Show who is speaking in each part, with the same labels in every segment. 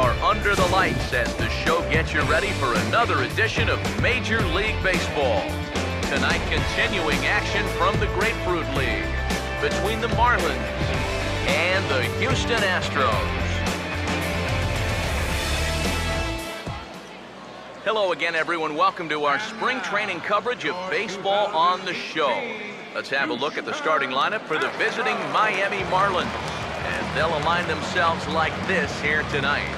Speaker 1: are under the lights as the show gets you ready for another edition of Major League Baseball. Tonight, continuing action from the Grapefruit League between the Marlins and the Houston Astros. Hello again, everyone. Welcome to our spring training coverage of baseball on the show. Let's have a look at the starting lineup for the visiting Miami Marlins. And they'll align themselves like this here tonight.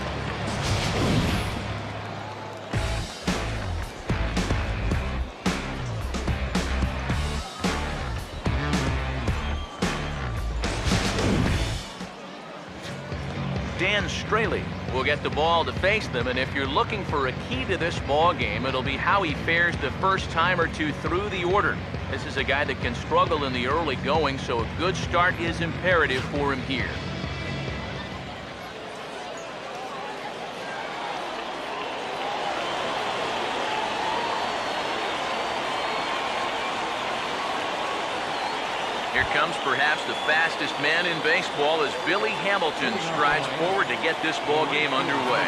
Speaker 1: Dan Straley will get the ball to face them, and if you're looking for a key to this ball game, it'll be how he fares the first time or two through the order. This is a guy that can struggle in the early going, so a good start is imperative for him here. Here comes perhaps the fastest man in baseball as Billy Hamilton strides forward to get this ball game underway.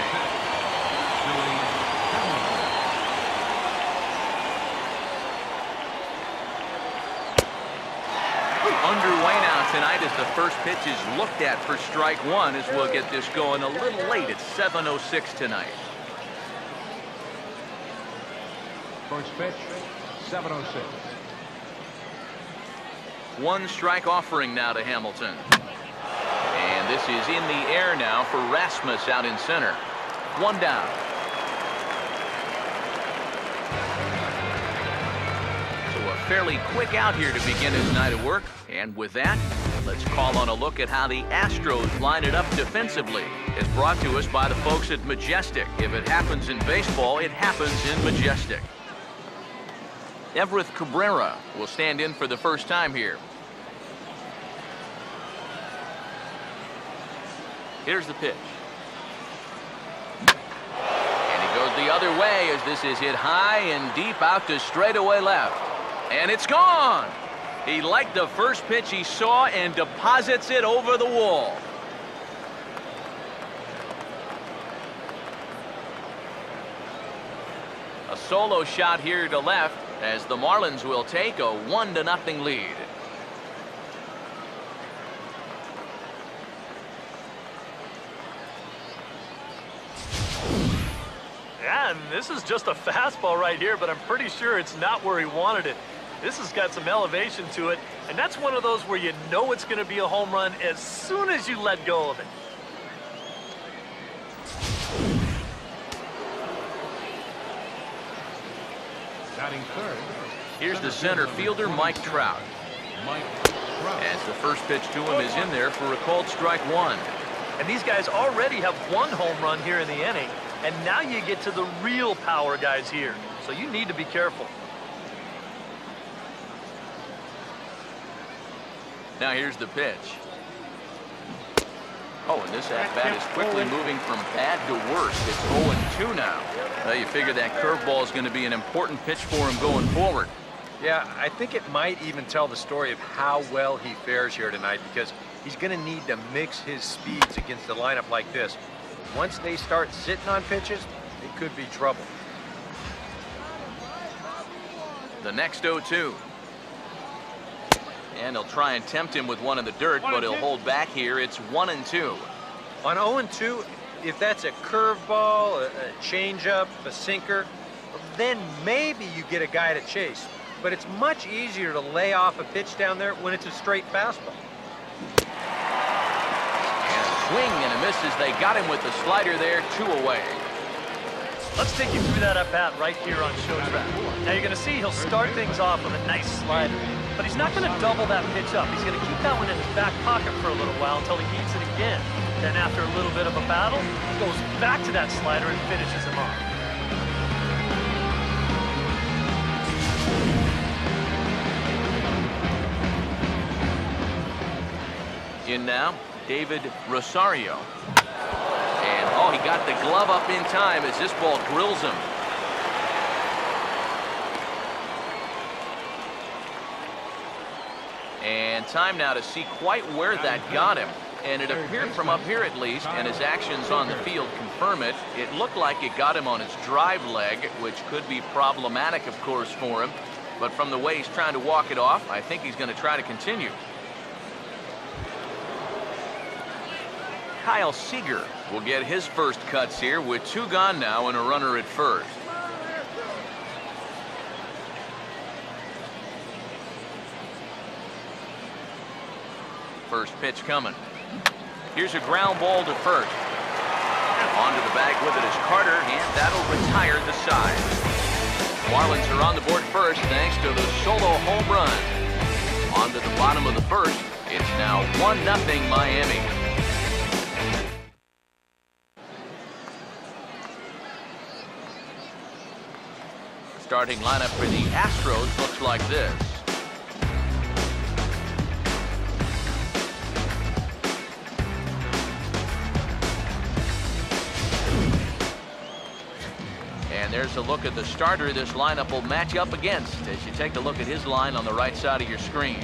Speaker 1: Underway now tonight as the first pitch is looked at for strike one, as we'll get this going a little late at 7:06 tonight.
Speaker 2: First pitch, 7:06.
Speaker 1: One strike offering now to Hamilton. And this is in the air now for Rasmus out in center. One down. So a fairly quick out here to begin his night of work. And with that, let's call on a look at how the Astros line it up defensively. It's brought to us by the folks at Majestic. If it happens in baseball, it happens in Majestic. Everett Cabrera will stand in for the first time here. Here's the pitch. And he goes the other way as this is hit high and deep out to straightaway left. And it's gone! He liked the first pitch he saw and deposits it over the wall. A solo shot here to left, as the Marlins will take a 1-0 lead.
Speaker 3: Yeah, and this is just a fastball right here, but I'm pretty sure it's not where he wanted it. This has got some elevation to it, and that's one of those where you know it's going to be a home run as soon as you let go of it.
Speaker 2: Batting third.
Speaker 1: Here's the center fielder, Mike Trout. As the first pitch to him is in there for a called strike one.
Speaker 3: And these guys already have one home run here in the inning, and now you get to the real power guys here. So you need to be careful.
Speaker 1: Now here's the pitch. Oh, and this at-bat is quickly moving from bad to worse. It's 0-2 now. Well, you figure that curveball is going to be an important pitch for him going forward.
Speaker 4: Yeah, I think it might even tell the story of how well he fares here tonight, because he's going to need to mix his speeds against a lineup like this. Once they start sitting on pitches, it could be trouble.
Speaker 1: The next 0-2. And he'll try and tempt him with one in the dirt, but he'll hold back here. It's 1-2.
Speaker 4: On 0-2, if that's a curveball, a changeup, a sinker, then maybe you get a guy to chase. But it's much easier to lay off a pitch down there when it's a straight fastball.
Speaker 1: And a swing and a miss as they got him with the slider there, 2 away.
Speaker 3: Let's take you through that at-bat right here on Show Track. Now you're going to see he'll start things off with a nice slider. But he's not going to double that pitch up. He's going to keep that one in his back pocket for a little while until he needs it again. Then after a little bit of a battle, he goes back to that slider and finishes him off.
Speaker 1: In now, David Rosario. And, oh, he got the glove up in time as this ball drills him. And And time now to see quite where that got him. And it appeared from up here at least, and his actions on the field confirm it. It looked like it got him on his drive leg, which could be problematic, of course, for him. But from the way he's trying to walk it off, I think he's going to try to continue. Kyle Seager will get his first cuts here with 2 gone now and a runner at first. First pitch coming. Here's a ground ball to first. Onto the bag with it is Carter, and that'll retire the side. Marlins are on the board first thanks to the solo home run. On to the bottom of the first. It's now 1-0 Miami. Starting lineup for the Astros looks like this. And there's a look at the starter this lineup will match up against as you take a look at his line on the right side of your screen.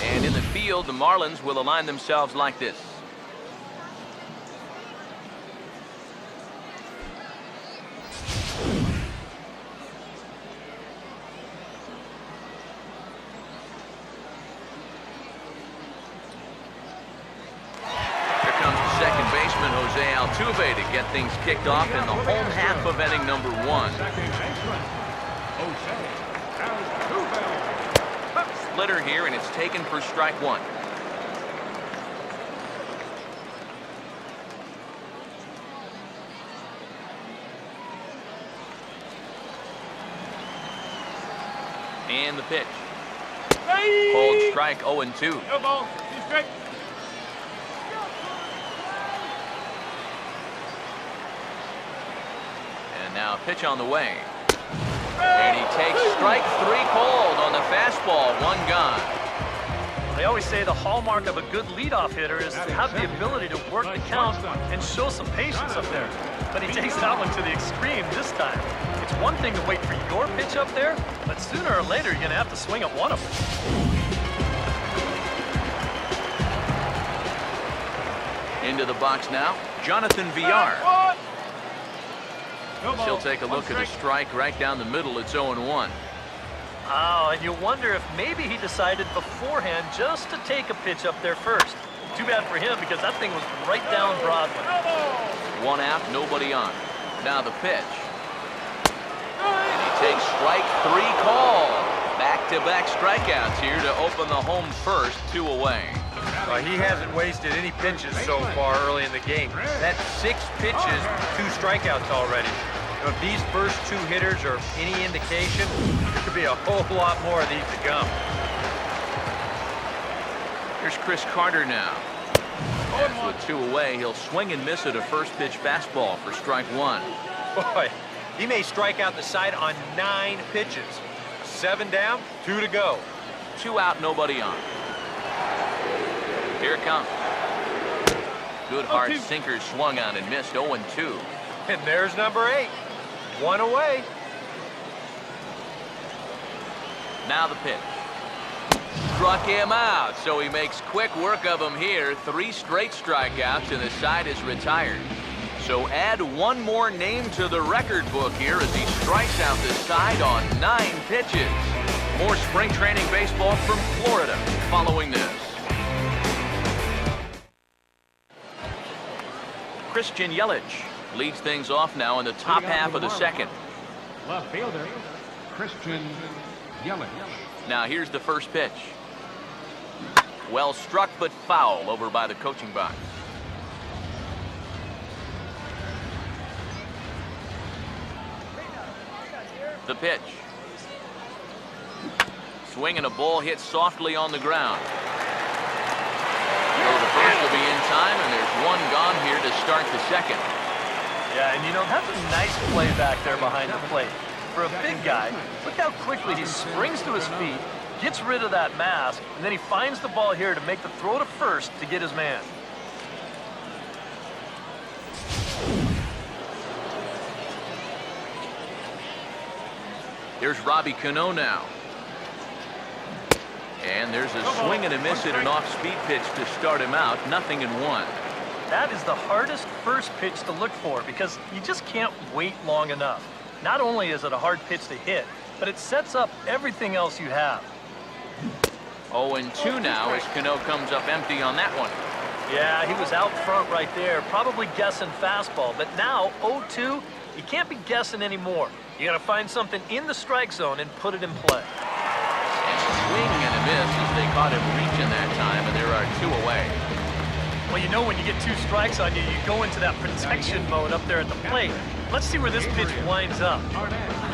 Speaker 1: And in the field, the Marlins will align themselves like this. Here comes the second baseman, Jose Altuve, to get things kicked off in the home half of inning number 1.
Speaker 2: Second baseman, Jose Altuve.
Speaker 1: Splitter here, and it's taken for strike 1. And the pitch. Called strike 0-2.
Speaker 2: No ball. He's straight.
Speaker 1: And now a pitch on the way. And he takes strike 3 called on the fastball. 1 gone.
Speaker 3: They always say the hallmark of a good leadoff hitter is to have the ability to work the count and show some patience up there. But he takes that one to the extreme this time. It's one thing to wait for your pitch up there, but sooner or later you're going to have to swing at one of them.
Speaker 1: Into the box now, Jonathan Villar. He'll take a look at the strike right down the middle. It's 0-1.
Speaker 3: Oh, and you wonder if maybe he decided beforehand just to take a pitch up there first. Too bad for him because that thing was right down Broadway.
Speaker 1: 1 out, nobody on. Now the pitch. And he takes strike 3 called. Back-to-back strikeouts here to open the home first, 2 away.
Speaker 4: He hasn't wasted any pitches so far early in the game. That's 6 pitches, 2 strikeouts already. If these first 2 hitters are any indication, there could be a whole lot more of these to come.
Speaker 1: Here's Chris Carter now. And with 2 away, he'll swing and miss at a first pitch fastball for strike 1.
Speaker 4: Boy, he may strike out the side on 9 pitches. 7 down, 2 to go.
Speaker 1: 2 out, nobody on. Here it comes. Good hard sinker swung on and missed. 0-2.
Speaker 4: And there's number 8. 1 away.
Speaker 1: Now the pitch. Struck him out, so he makes quick work of him here. 3 straight strikeouts, and the side is retired. So add 1 more name to the record book here as he strikes out the side on 9 pitches. More spring training baseball from Florida following this. Christian Yelich leads things off now in the top half of the second.
Speaker 2: Left fielder, Christian Yelich.
Speaker 1: Now here's the first pitch. Well struck, but foul over by the coaching box. The pitch. Swing and a ball hit softly on the ground. So the first will be in time, and there's one gone here to start the second.
Speaker 3: Yeah, and you know, that's a nice play back there behind the plate. For a big guy, look how quickly he springs to his feet, gets rid of that mask, and then he finds the ball here to make the throw to first to get his man.
Speaker 1: Here's Robbie Cano now. And there's a swing and a miss at an off-speed pitch to start him out. 0-1.
Speaker 3: That is the hardest first pitch to look for because you just can't wait long enough. Not only is it a hard pitch to hit, but it sets up everything else you have.
Speaker 1: 0-2 now as Cano comes up empty on that one.
Speaker 3: Yeah, he was out front right there, probably guessing fastball. But now, 0-2, you can't be guessing anymore. You got to find something in the strike zone and put it in play.
Speaker 1: And swing and a miss as they caught him reaching that time, and there are 2 away.
Speaker 3: Well, you know when you get 2 strikes on you, you go into that protection mode up there at the plate. Let's see where this pitch winds up.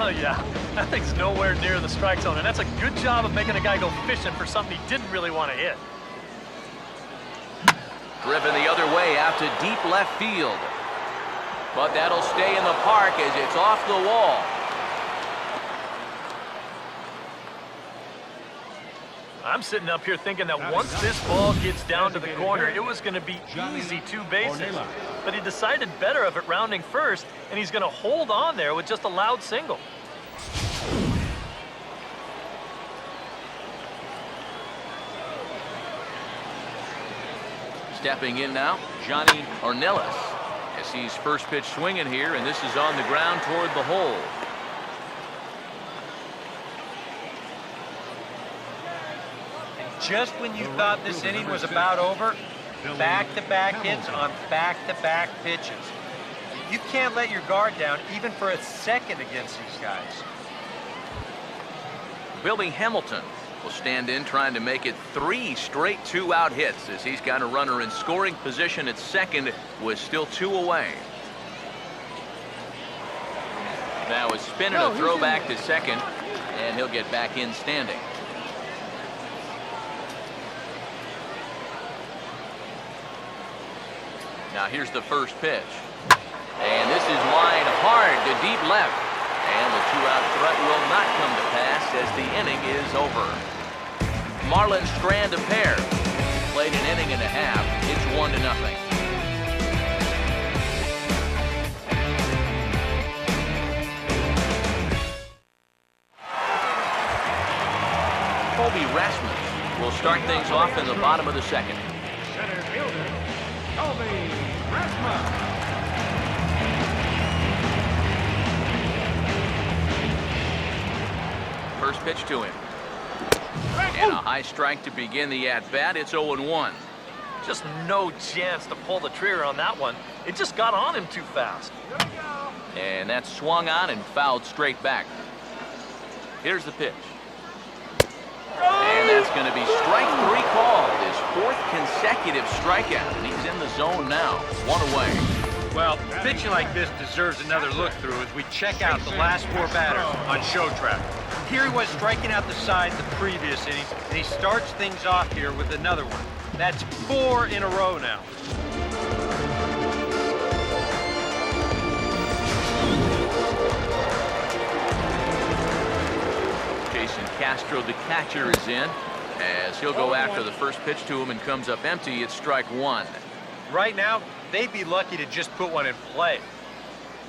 Speaker 3: Oh, yeah, that thing's nowhere near the strike zone, and that's a good job of making a guy go fishing for something he didn't really want to hit.
Speaker 1: Driven the other way out to deep left field. But that'll stay in the park as it's off the wall.
Speaker 3: I'm sitting up here thinking that once this ball gets down to the corner, it was going to be easy 2 bases. But he decided better of it rounding first, and he's going to hold on there with just a loud single.
Speaker 1: Stepping in now, Johnny Ornelas. As he's first pitch swinging here, and this is on the ground toward the hole.
Speaker 4: Just when you thought this inning was about over, back-to-back hits on back-to-back pitches. You can't let your guard down even for a second against these guys.
Speaker 1: Billy Hamilton will stand in trying to make it 3 straight 2-out hits as he's got a runner in scoring position at second with still 2 away. Now a spin and a throw back to second, and he'll get back in standing. Now here's the first pitch. And this is line hard to deep left. And the 2-out threat will not come to pass as the inning is over. Marlon Strand a pair. Played an inning and a half. It's 1-0. Kobe Rasmus will start things off in the bottom of the second.
Speaker 2: Center fielder, Kobe Rasmus.
Speaker 1: First pitch to him. And a high strike to begin the at-bat. It's 0-1.
Speaker 3: Just no chance to pull the trigger on that one. It just got on him too fast.
Speaker 1: And that's swung on and fouled straight back. Here's the pitch. And that's going to be strike 3 called. His 4th consecutive strikeout. And he's in the zone now. 1 away.
Speaker 4: Well, pitching like this deserves another look through as we check out the last 4 batters on Show Track. Here he was striking out the side the previous inning, and he starts things off here with another one. That's 4 in a row now.
Speaker 1: Jason Castro, the catcher, is in as he'll go after the first pitch to him and comes up empty. It's strike 1.
Speaker 4: Right now, they'd be lucky to just put one in play.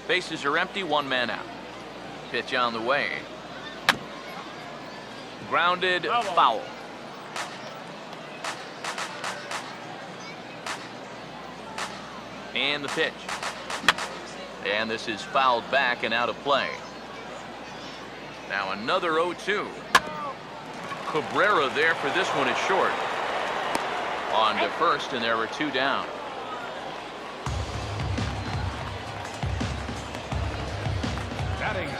Speaker 1: Bases are empty, 1 man out. Pitch on the way. Grounded, foul. And the pitch. And this is fouled back and out of play. Now another 0-2. Cabrera there for this one at short. On to first, and there were 2 down.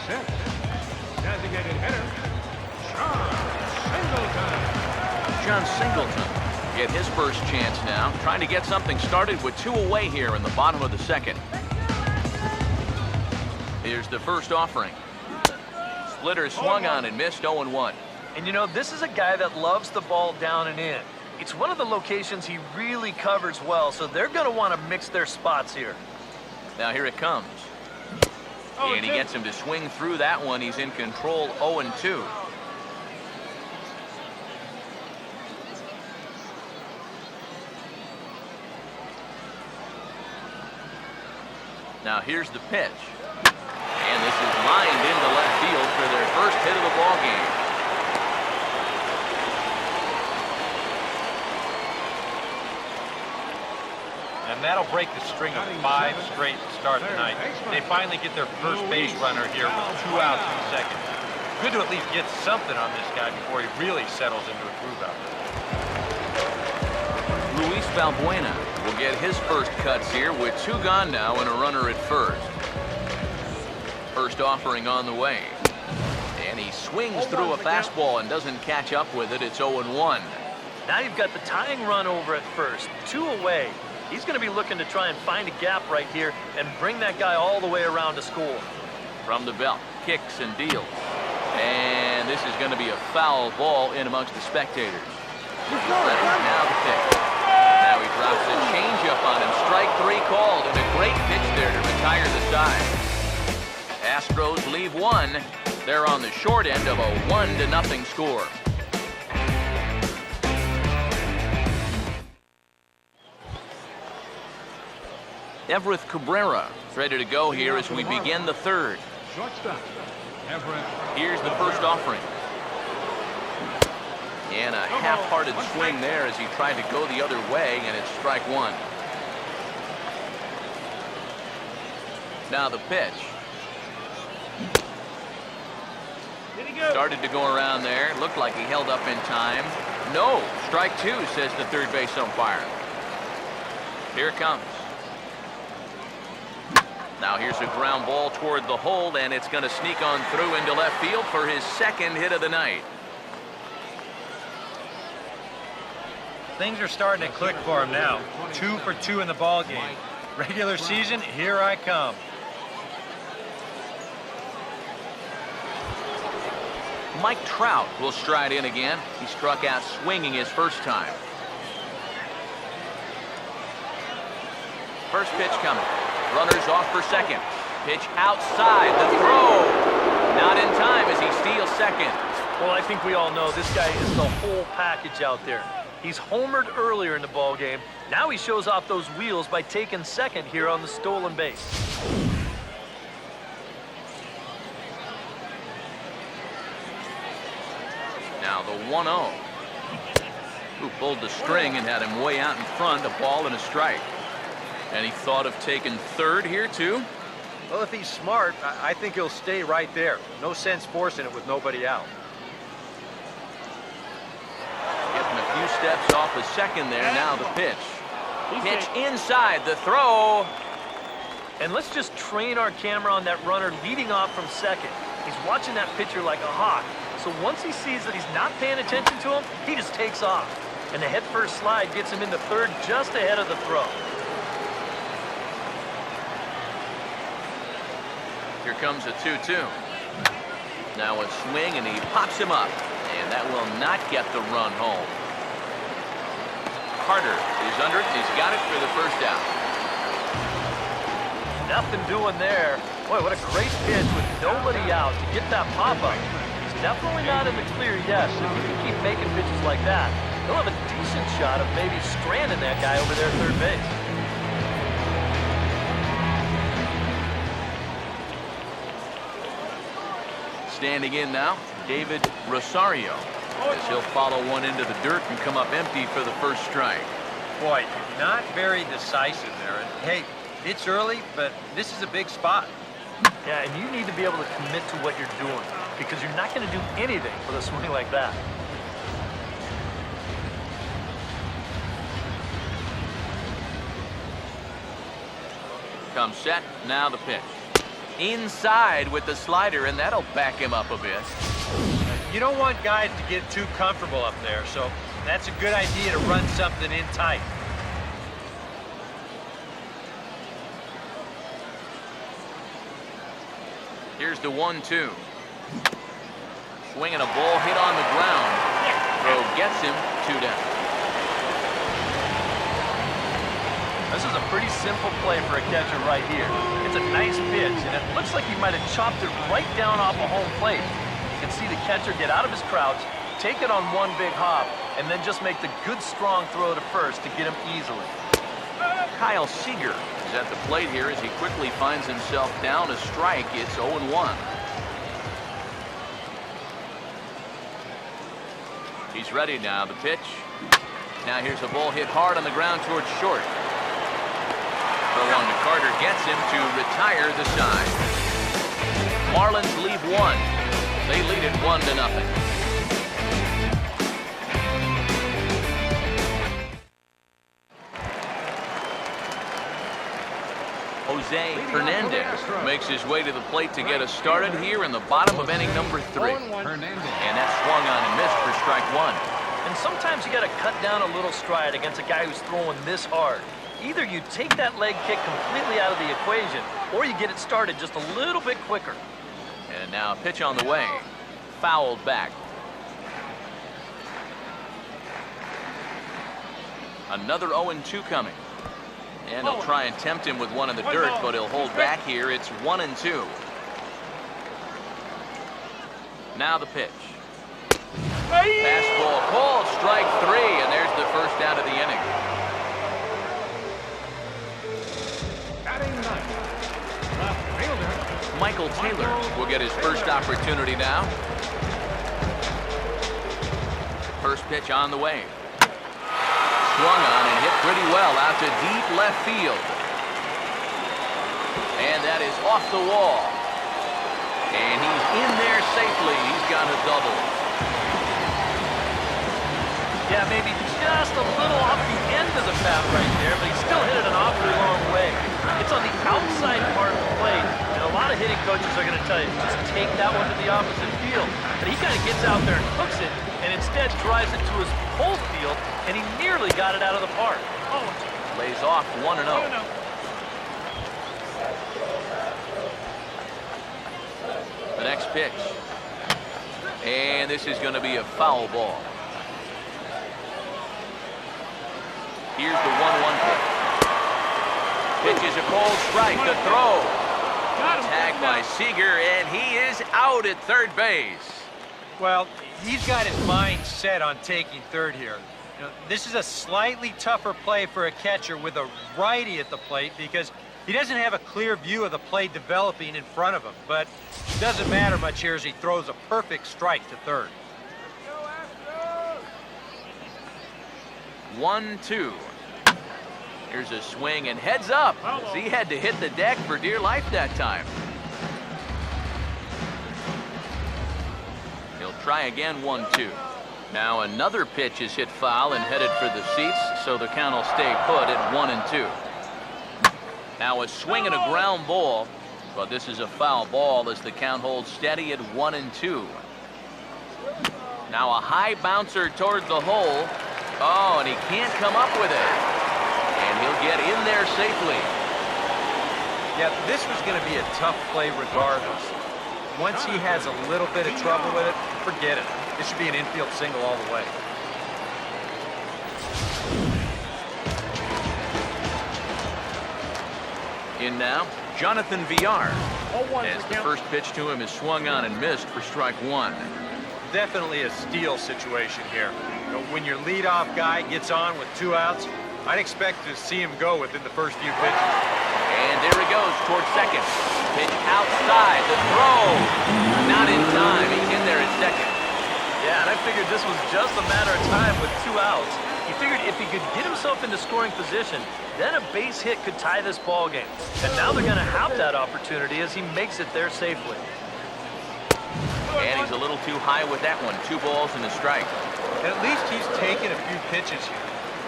Speaker 2: 6. Designated hitter, John Singleton.
Speaker 1: John Singleton get his first chance now, trying to get something started with 2 away here in the bottom of the 2nd. Here's the first offering. Splitter swung on and missed 0-1.
Speaker 3: And you know, this is a guy that loves the ball down and in. It's one of the locations he really covers well, so they're going to want to mix their spots here.
Speaker 1: Now here it comes. And he gets him to swing through that one. He's in control, 0-2. Now here's the pitch. And this is lined into left field for their first hit of the ball game.
Speaker 4: And that'll break the string of 5 straight to start tonight. They finally get their first base runner here with 2 outs in the 2nd. Good to at least get something on this guy before he really settles into a groove out there.
Speaker 1: Luis Valbuena will get his first cuts here with 2 gone now and a runner at first. First offering on the way. And he swings through a fastball and doesn't catch up with it. It's 0-1.
Speaker 3: Now you've got the tying run over at first, 2 away. He's going to be looking to try and find a gap right here and bring that guy all the way around to score.
Speaker 1: From the belt, kicks and deals. And this is going to be a foul ball in amongst the spectators. Now the pitch. Now he drops a changeup on him. Strike 3 called, and a great pitch there to retire the side. Astros leave 1. They're on the short end of a 1-0 score. Everett Cabrera is ready to go here as we begin the 3rd.
Speaker 2: Shortstop, Everett.
Speaker 1: Here's the first offering. And a half-hearted swing there as he tried to go the other way, and it's strike 1. Now the pitch. Started to go around there. Looked like he held up in time. No, strike 2, says the third base umpire. Here it comes. Now here's a ground ball toward the hole, and it's going to sneak on through into left field for his 2nd hit of the night.
Speaker 4: Things are starting to click for him now. 2 for 2 in the ball game. Regular season, here I come.
Speaker 1: Mike Trout will stride in again. He struck out swinging his first time. First pitch coming. Runners off for 2nd. Pitch outside. The throw. Not in time as he steals 2nd.
Speaker 3: Well, I think we all know this guy is the whole package out there. He's homered earlier in the ball game. Now he shows off those wheels by taking 2nd here on the stolen base.
Speaker 1: Now the 1-0. Who pulled the string and had him way out in front, a ball and a strike. And he thought of taking 3rd here too?
Speaker 4: Well, if he's smart, I think he'll stay right there. No sense forcing it with nobody out.
Speaker 1: Getting a few steps off the 2nd there. Now the pitch. Pitch inside. The throw.
Speaker 3: And let's just train our camera on that runner leading off from 2nd. He's watching that pitcher like a hawk. So once he sees that he's not paying attention to him, he just takes off. And the head-first slide gets him into 3rd just ahead of the throw.
Speaker 1: Here comes a 2-2. Now a swing, and he pops him up. And that will not get the run home. Carter is under it. He's got it for the first out.
Speaker 3: Nothing doing there. Boy, what a great pitch with nobody out to get that pop-up. He's definitely not in the clear yet. If he can keep making pitches like that, he'll have a decent shot of maybe stranding that guy over there at 3rd base.
Speaker 1: Standing in now, David Rosario, as he'll follow one into the dirt and come up empty for the first strike.
Speaker 4: Boy, not very decisive there. And hey, it's early, but this is a big spot.
Speaker 3: Yeah, and you need to be able to commit to what you're doing because you're not going to do anything with a swing like that.
Speaker 1: Comes set, now the pitch. Inside with the slider, and that'll back him up a bit.
Speaker 4: You don't want guys to get too comfortable up there, so that's a good idea to run something in tight.
Speaker 1: Here's the 1-2. Swinging a ball hit on the ground. Throw gets him 2 down.
Speaker 3: This is a pretty simple play for a catcher right here. It's a nice pitch, and it looks like he might have chopped it right down off a home plate. You can see the catcher get out of his crouch, take it on one big hop, and then just make the good, strong throw to first to get him easily.
Speaker 1: Kyle Seager is at the plate here as he quickly finds himself down a strike. It's 0-1. He's ready now. The pitch. Now here's a ball hit hard on the ground towards short. Throw on to Carter gets him to retire the side. Marlins leave 1. They lead it 1-0. Jose Hernandez makes his way to the plate to get us started here in the bottom of inning number 3. And that's swung on and missed for strike 1.
Speaker 3: And sometimes you got to cut down a little stride against a guy who's throwing this hard. Either you take that leg kick completely out of the equation, or you get it started just a little bit quicker.
Speaker 1: And now a pitch on the way. Fouled back. Another 0-2 coming. And he'll try and tempt him with one in the dirt, but he'll hold back here. It's 1-2. Now the pitch. Fastball called, strike 3, and there's the first out of the inning.
Speaker 2: Batting ninth, left fielder,
Speaker 1: Michael Taylor will get his first opportunity now. First pitch on the way. Swung on and hit pretty well out to deep left field. And that is off the wall. And he's in there safely. He's got a double.
Speaker 3: Yeah, maybe just a little off the end of the bat right there, but he still hit it an awfully long way. It's on the outside part of the plate, and a lot of hitting coaches are going to tell you, just take that one to the opposite field. But he kind of gets out there and hooks it, and instead drives it to his home field, and he nearly got it out of the park.
Speaker 1: Lays off 1-0. The next pitch. And this is going to be a foul ball. Here's the 1-1 pitch. Pitch is a cold strike. The throw. Tagged by Seager, and he is out at third base.
Speaker 4: Well, he's got his mind set on taking third here. You know, this is a slightly tougher play for a catcher with a righty at the plate because he doesn't have a clear view of the play developing in front of him. But it doesn't matter much here as he throws a perfect strike to third.
Speaker 1: 1-2. Here's a swing and heads up. He had to hit the deck for dear life that time. He'll try again. 1-2. Now another pitch is hit foul and headed for the seats, so the count will stay put at 1-2. Now a swing and a ground ball, but this is a foul ball as the count holds steady at 1-2. Now a high bouncer toward the hole. Oh, and he can't come up with it. And he'll get in there safely.
Speaker 4: Yeah, this was going to be a tough play regardless. Once he has a little bit of trouble with it, forget it. This should be an infield single all the way.
Speaker 1: In now, Jonathan Villar. As the first pitch to him is swung on and missed for strike 1.
Speaker 4: Definitely a steal situation here. You know, when your leadoff guy gets on with 2 outs, I'd expect to see him go within the first few pitches.
Speaker 1: And there he goes towards second. Pitch outside. The throw. Not in time. He's in there at second.
Speaker 3: Yeah, and I figured this was just a matter of time with 2 outs. He figured if he could get himself into scoring position, then a base hit could tie this ball game. And now they're going to have that opportunity as he makes it there safely.
Speaker 1: And he's a little too high with that one. 2 balls and a strike.
Speaker 4: At least he's taken a few pitches here.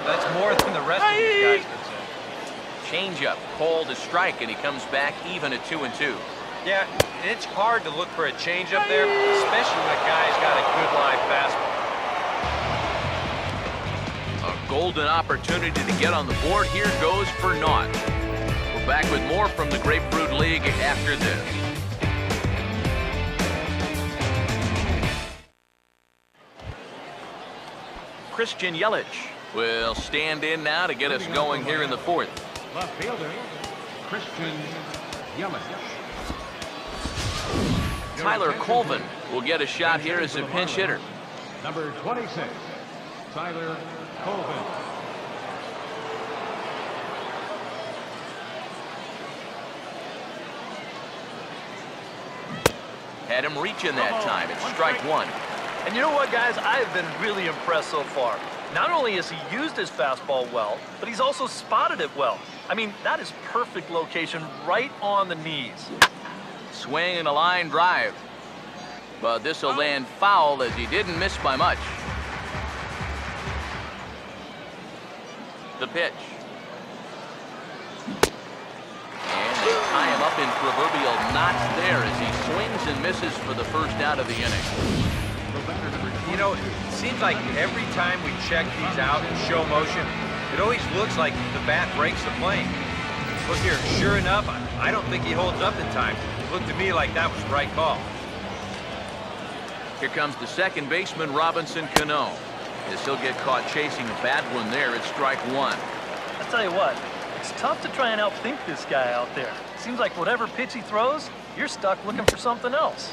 Speaker 4: That's more than the rest of these guys could say.
Speaker 1: Changeup, called a strike, and he comes back even at 2-2.
Speaker 4: Yeah, and it's hard to look for a changeup there, especially when a guy's got a good live fastball.
Speaker 1: A golden opportunity to get on the board here goes for naught. We're back with more from the Grapefruit League after this. Christian Yelich will stand in now to get us going here in the fourth.
Speaker 2: Left fielder, Christian Yelich.
Speaker 1: Tyler Colvin will get a shot here as a pinch hitter.
Speaker 2: Number 26, Tyler Colvin.
Speaker 1: Had him reaching that time. It's strike one.
Speaker 3: And you know what, guys? I have been really impressed so far. Not only has he used his fastball well, but he's also spotted it well. I mean, that is perfect location right on the knees.
Speaker 1: Swing and a line drive. But this will land foul as he didn't miss by much. The pitch. And they tie him up in proverbial knots there as he swings and misses for the first out of the inning.
Speaker 4: You know, it seems like every time we check these out in show motion, it always looks like the bat breaks the plane. Look here, sure enough, I don't think he holds up in time. It looked to me like that was the right call.
Speaker 1: Here comes the second baseman, Robinson Cano. As he'll get caught chasing a bad one there at strike one.
Speaker 3: I tell you what, it's tough to try and outthink this guy out there. Seems like whatever pitch he throws, you're stuck looking for something else.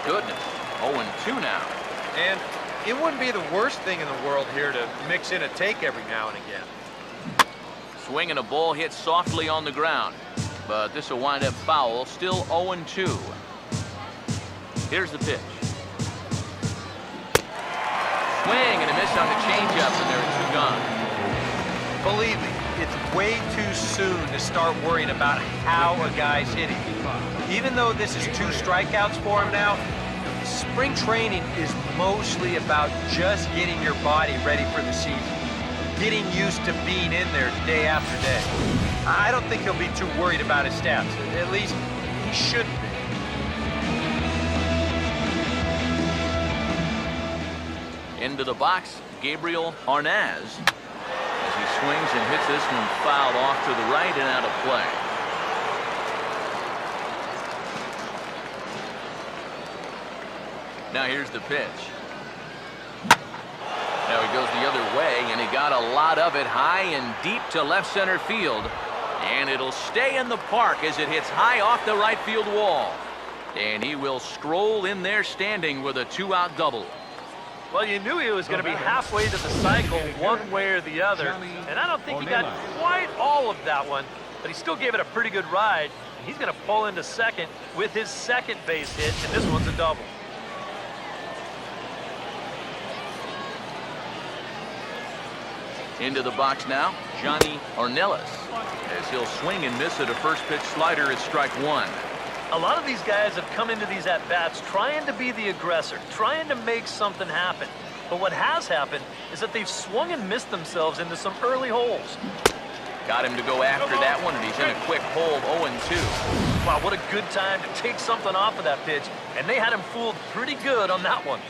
Speaker 1: Goodness, 0-2 now.
Speaker 4: And it wouldn't be the worst thing in the world here to mix in a take every now and again.
Speaker 1: Swing and a ball hit softly on the ground. But this will wind up foul, still 0-2. Here's the pitch. Swing and a miss on the changeup, and there are two gone.
Speaker 4: Believe me, it's way too soon to start worrying about how a guy's hitting. Even though this is 2 strikeouts for him now, spring training is mostly about just getting your body ready for the season. Getting used to being in there day after day. I don't think he'll be too worried about his stats. At least, he shouldn't be.
Speaker 1: Into the box, Gabriel Arnaz. As he swings and hits this one fouled off to the right and out of play. Now here's the pitch. Now he goes the other way, and he got a lot of it high and deep to left center field. And it'll stay in the park as it hits high off the right field wall. And he will stroll in there standing with a 2-out double.
Speaker 3: Well, you knew he was going to be halfway to the cycle one way or the other. And I don't think he got quite all of that one, but he still gave it a pretty good ride. He's going to pull into second with his second base hit, and this one's a double.
Speaker 1: Into the box now, Johnny Ornelas. As he'll swing and miss at a first pitch slider at strike one.
Speaker 3: A lot of these guys have come into these at-bats trying to be the aggressor, trying to make something happen. But what has happened is that they've swung and missed themselves into some early holes.
Speaker 1: Got him to go after that one, and he's in a quick hole, 0-2.
Speaker 3: Wow, what a good time to take something off of that pitch. And they had him fooled pretty good on that one.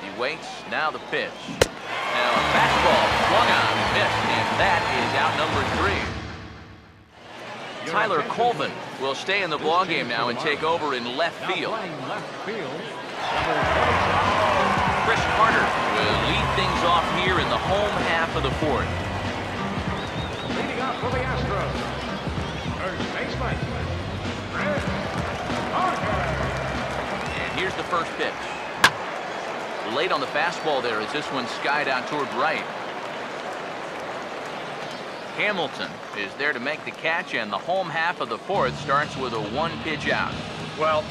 Speaker 1: He waits, now the pitch. Now a fastball swung on and missed, and that is out number 3. Tyler Colvin will stay in the ballgame now and take over in left field. Chris Carter will lead things off here in the home half of the fourth.
Speaker 2: Leading up for the Astros, first baseman, Chris Carter.
Speaker 1: And here's the first pitch. Late on the fastball there as this one skied out toward right. Hamilton is there to make the catch, and the home half of the fourth starts with a 1-pitch out.
Speaker 4: Well,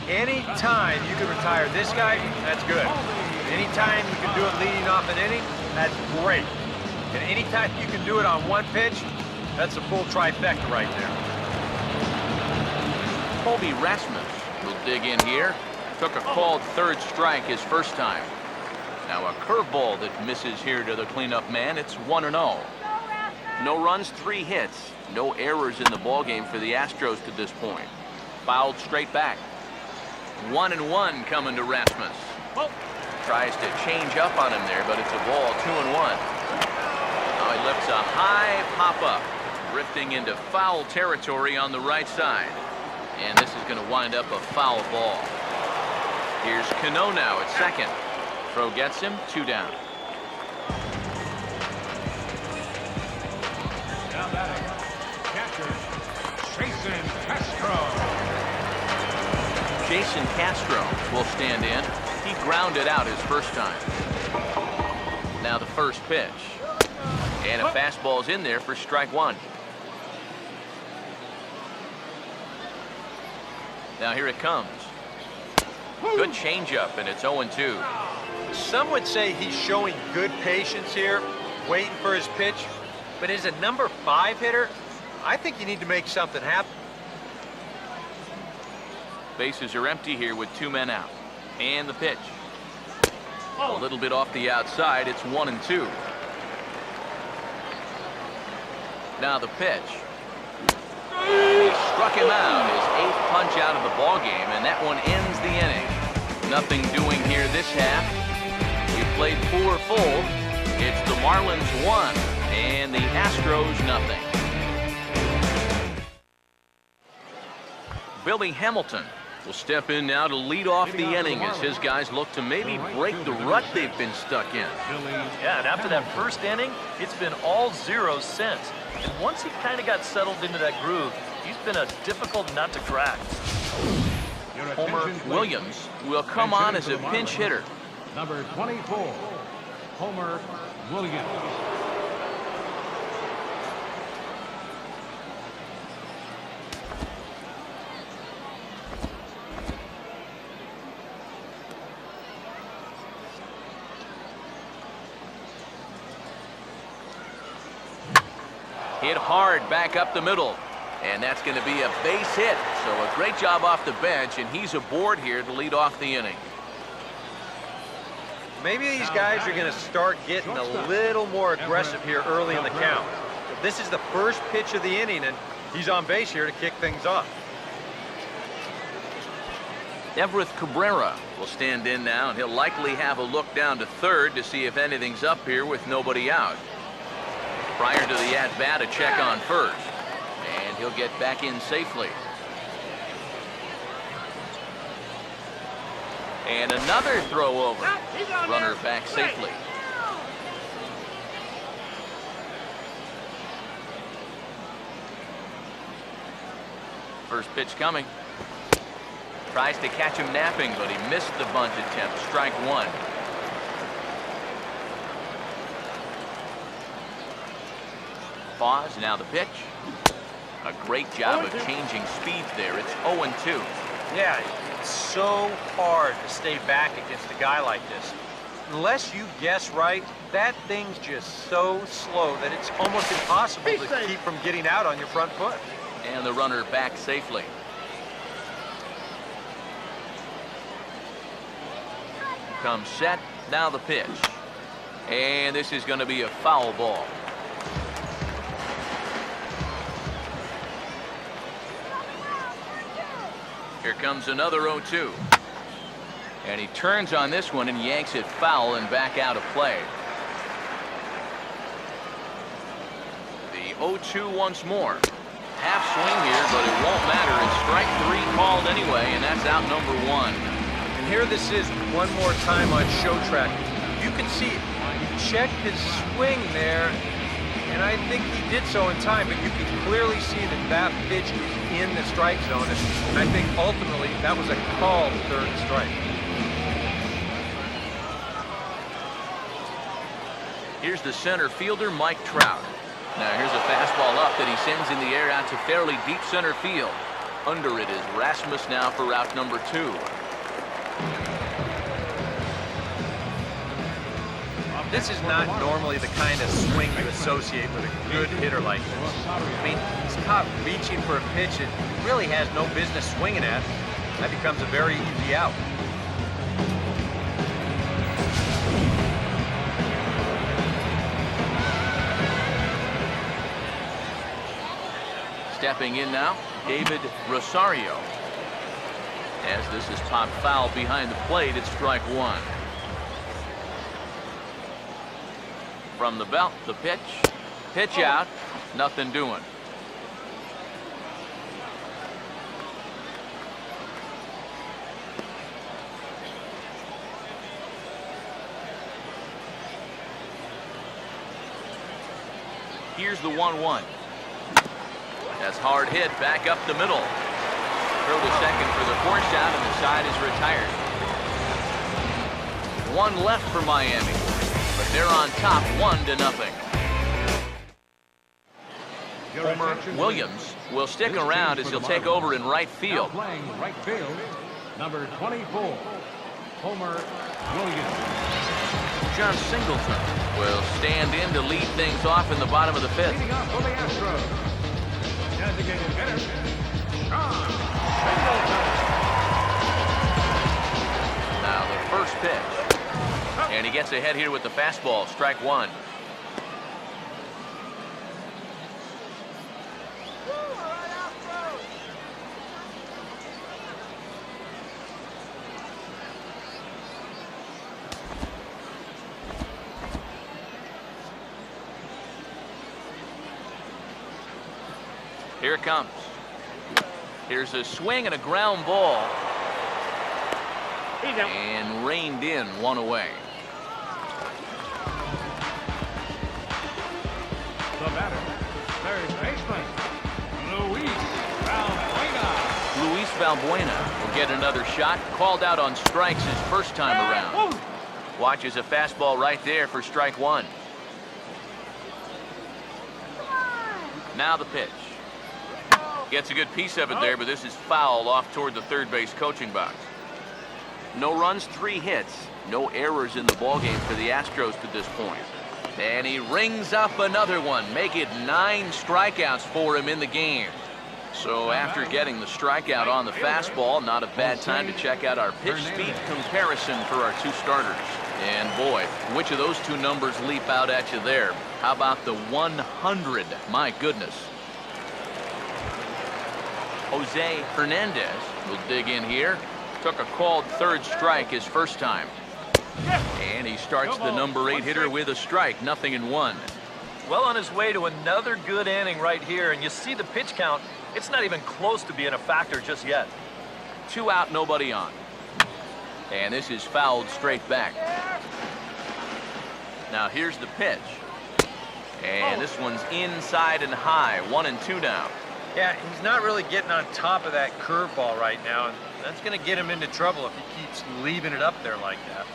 Speaker 4: any time you can retire this guy, that's good. Anytime you can do it leading off an inning, that's great. And anytime you can do it on 1 pitch, that's a full trifecta right there.
Speaker 1: Colby Rasmus will dig in here. Took a called third strike his first time. Now a curveball that misses here to the cleanup man. It's 1-0. No runs, 3 hits. No errors in the ballgame for the Astros to this point. Fouled straight back. 1-1 coming to Rasmus. Tries to change up on him there, but it's a ball. 2-1. Now he lifts a high pop-up, drifting into foul territory on the right side. And this is going to wind up a foul ball. Here's Cano now at second. Throw gets him, 2 down.
Speaker 2: Now batting, catcher, Jason Castro.
Speaker 1: Jason Castro will stand in. He grounded out his first time. Now the first pitch. And a fastball's in there for strike 1. Now here it comes. Good changeup, and it's 0-2.
Speaker 4: Some would say he's showing good patience here, waiting for his pitch. But as a number 5 hitter, I think you need to make something happen.
Speaker 1: Bases are empty here with 2 men out. And the pitch. A little bit off the outside. It's 1-2. Now the pitch. Struck him out. His 8th punch out of the ball game, and that one ends the inning. Nothing doing here this half. We played 4 full. It's the Marlins 1 and the Astros nothing. Billy Hamilton will step in now to lead off the inning as his guys look to maybe break the rut they've been stuck in.
Speaker 3: Yeah, and after that first inning, it's been all zeros since. And once he kind of got settled into that groove, he's been a difficult nut to crack.
Speaker 1: Homer Williams will come on as a pinch hitter.
Speaker 2: Number 24, Homer Williams.
Speaker 1: Hit hard back up the middle. And that's going to be a base hit. So a great job off the bench, and he's aboard here to lead off the inning.
Speaker 4: Maybe these guys are going to start getting a little more aggressive here early in the count. This is the first pitch of the inning, and he's on base here to kick things off.
Speaker 1: Everett Cabrera will stand in now, and he'll likely have a look down to third to see if anything's up here with nobody out. Prior to the at-bat, a check on first. And he'll get back in safely. And another throw over. Runner back safely. First pitch coming. Tries to catch him napping, but he missed the bunt attempt. Strike 1. Pause, now the pitch. A great job of changing speeds there. It's 0-2.
Speaker 4: Yeah, it's so hard to stay back against a guy like this. Unless you guess right, that thing's just so slow that it's almost impossible to keep from getting out on your front foot.
Speaker 1: And the runner back safely. Comes set, now the pitch. And this is going to be a foul ball. Here comes another 0-2. And he turns on this one and yanks it foul and back out of play. The 0-2 once more. Half swing here, but it won't matter. It's strike 3 called anyway, and that's out number 1.
Speaker 4: And here this is one more time on show track. You can see he checked his swing there, and I think he did so in time, but you can clearly see that that pitch is in the strike zone, and I think ultimately that was a called third strike.
Speaker 1: Here's the center fielder, Mike Trout. Now here's a fastball up that he sends in the air out to fairly deep center field. Under it is Rasmus now for route number 2.
Speaker 4: This is not normally the kind of swing you associate with a good hitter like this. I mean, he's caught reaching for a pitch that he really has no business swinging at. That becomes a very easy out.
Speaker 1: Stepping in now, David Rosario. As this is popped foul behind the plate, it's strike one. From the belt, the pitch. Pitch out, nothing doing. Here's the 1-1. That's hard hit back up the middle. Throw to second for the force out, and the side is retired. One left for Miami, but they're on top 1-0. Homer Williams will stick around as he'll take over in right field.
Speaker 2: Now playing right field, number 24, Homer Williams.
Speaker 1: John Singleton will stand in to lead things off in the bottom of the fifth.
Speaker 2: Leading off for the Astros, designated hitter, John Singleton.
Speaker 1: Now the first pitch. And he gets ahead here with the fastball, strike one. Here it comes. Here's a swing and a ground ball. And reined in, one away.
Speaker 2: The batter, third baseman, Luis Valbuena.
Speaker 1: Luis Valbuena will get another shot. Called out on strikes his first time around. Watches a fastball right there for strike one. Now the pitch. Gets a good piece of it there, but this is foul off toward the third base coaching box. No runs, 3 hits. No errors in the ballgame for the Astros to this point. And he rings up another one. Make it 9 strikeouts for him in the game. So after getting the strikeout on the fastball, not a bad time to check out our pitch speed comparison for our two starters. And boy, which of those two numbers leap out at you there? How about the 100? My goodness. Jose Hernandez will dig in here. Took a called third strike his first time. And he starts the number 8 hitter with a strike, 0-1.
Speaker 3: Well on his way to another good inning right here, and you see the pitch count. It's not even close to being a factor just yet.
Speaker 1: 2 out, nobody on. And this is fouled straight back. Now here's the pitch. And this one's inside and high, 1-2 now.
Speaker 4: Yeah, he's not really getting on top of that curveball right now, and that's going to get him into trouble if he keeps leaving it up there like that.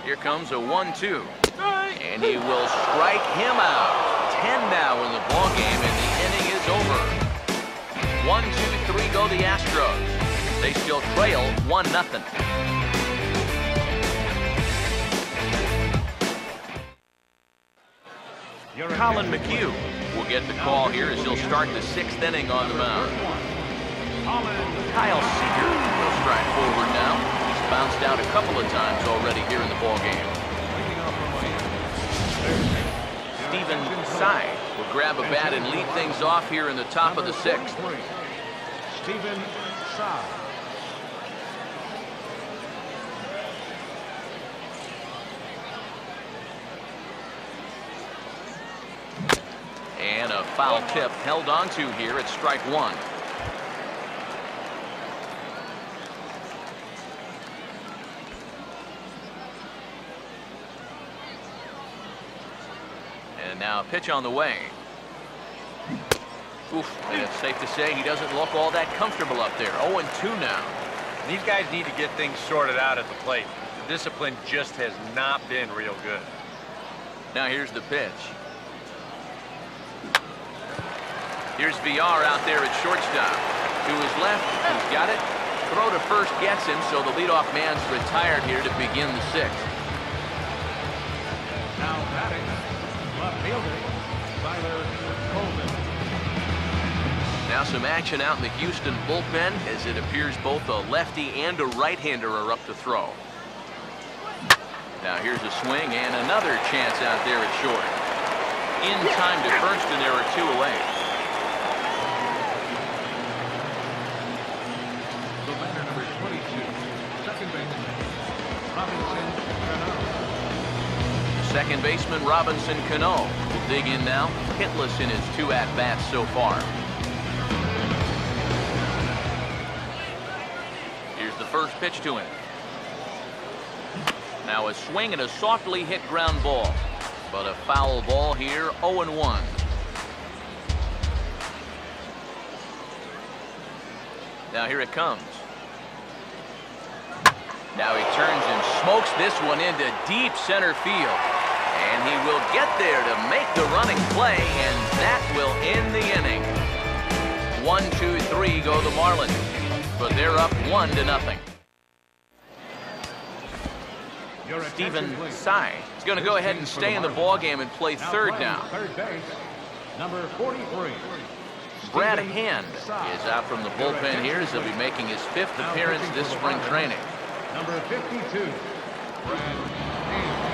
Speaker 1: Here comes a 1-2. And he will strike him out. 10 now in the ballgame, and the inning is over. 1, 2, 3 go the Astros. They still trail 1-0. Colin McHugh will get the call here as he'll start the 6th inning on the mound. Kyle Seager will stride forward now. He's bounced out a couple of times already here in the ballgame. Stephen Tsai will grab a bat and lead things off here in the top of the 6th.
Speaker 2: Stephen Tsai.
Speaker 1: And a foul tip held onto here at strike one. And now a pitch on the way. Oof, and it's safe to say he doesn't look all that comfortable up there. 0-2 now.
Speaker 4: These guys need to get things sorted out at the plate. The discipline just has not been real good.
Speaker 1: Now here's the pitch. Here's VR out there at shortstop. To his left, he's got it. Throw to first gets him, so the leadoff man's retired here to begin the 6th.
Speaker 2: Now batting, left fielder, Tyler Coleman.
Speaker 1: Now some action out in the Houston bullpen as it appears both a lefty and a right-hander are up to throw. Now here's a swing and another chance out there at short. In time to first, and there are 2 away. Second baseman Robinson Cano will dig in now, hitless in his 2 at-bats so far. Here's the first pitch to him. Now a swing and a softly hit ground ball, but a foul ball here, 0-1. Now here it comes. Now he turns and smokes this one into deep center field. And he will get there to make the running play, and that will end the inning. 1, 2, 3 go the Marlins, but they're up 1-0. Stephen Tsai is going to go ahead and stay in the ballgame and play third now.
Speaker 2: Third base, number 43.
Speaker 1: Brad Hand is out from the bullpen here as he'll be making his 5th appearance this spring training.
Speaker 2: Number 52, Brad Hand.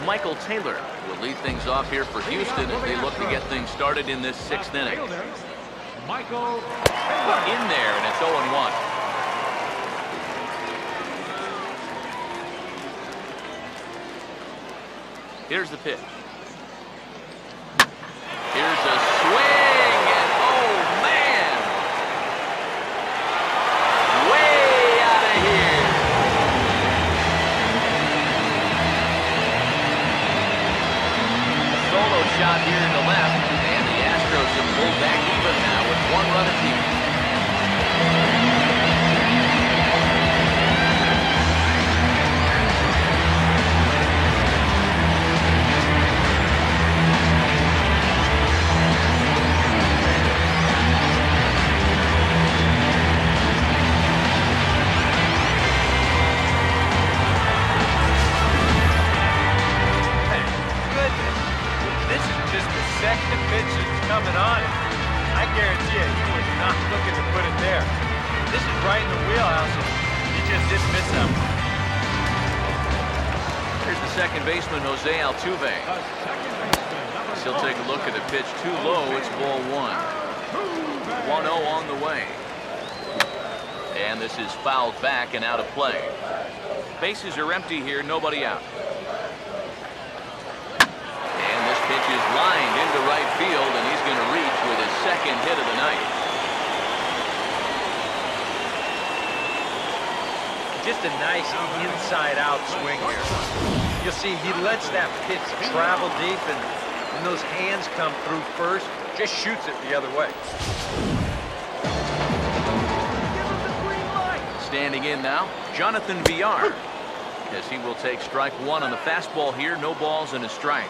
Speaker 1: Michael Taylor will lead things off here for Houston as they look to get things started in this 6th inning.
Speaker 2: Michael
Speaker 1: In there, and it's 0-1. Here's the pitch. Here's a swing, and oh man! Way out of here! Solo shot here to left, and the Astros have pulled back even now with 1 run apiece.
Speaker 4: Second pitch is coming on. I guarantee you, he was not looking to put it there. This is right in the wheelhouse, and he just didn't miss that one.
Speaker 1: Here's the second baseman, Jose Altuve. He'll take a look at the pitch too low. It's ball 1. 1-0 on the way. And this is fouled back and out of play. Bases are empty here, nobody out. Pitch is lined into right field, and he's going to reach with his 2nd hit of the night.
Speaker 4: Just a nice inside-out swing here. You'll see he lets that pitch travel deep, and when those hands come through first, just shoots it the other way.
Speaker 1: Standing in now, Jonathan Villar, as he will take strike 1 on the fastball here. No balls and a strike.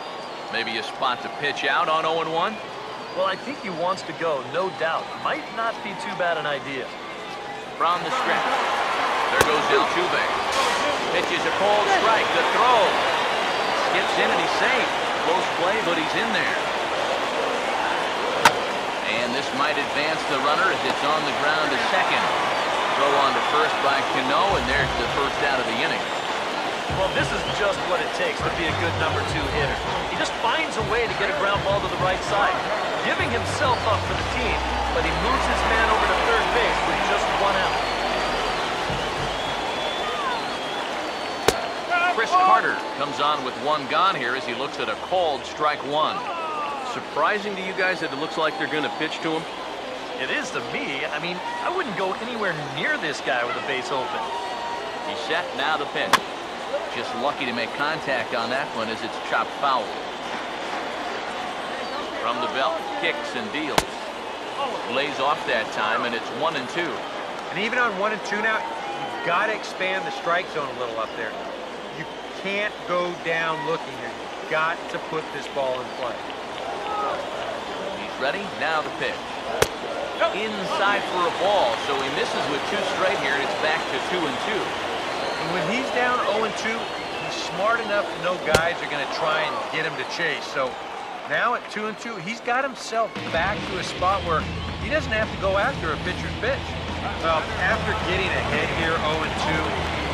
Speaker 1: Maybe a spot to pitch out on 0-1?
Speaker 3: Well, I think he wants to go, no doubt. Might not be too bad an idea.
Speaker 1: From the stretch. There goes Altuve. Pitches a cold strike. The throw. Skips in and he's safe. Close play, but he's in there. And this might advance the runner as it's on the ground to second. Throw on to first by Cano, and there's the first out of the inning.
Speaker 3: Well, this is just what it takes to be a good number 2 hitter. He just finds a way to get a ground ball to the right side, giving himself up for the team, but he moves his man over to third base with just 1 out.
Speaker 1: Chris Carter comes on with 1 gone here as he looks at a called strike 1. Surprising to you guys that it looks like they're going to pitch to him?
Speaker 3: It is to me. I mean, I wouldn't go anywhere near this guy with a base open.
Speaker 1: He's set, now the pitch. Just lucky to make contact on that one as it's chopped foul. From the belt, kicks and deals. Lays off that time, and it's 1-2.
Speaker 4: And even on 1-2 now, you've got to expand the strike zone a little up there. You can't go down looking here. You've got to put this ball in play.
Speaker 1: He's ready. Now the pitch. Inside for a ball, so he misses with 2 straight here, and it's back to 2-2.
Speaker 4: And when he's down 0-2, he's smart enough to know guys are going to try and get him to chase. So now at 2-2, he's got himself back to a spot where he doesn't have to go after a pitcher's pitch. Well, after getting ahead here 0-2,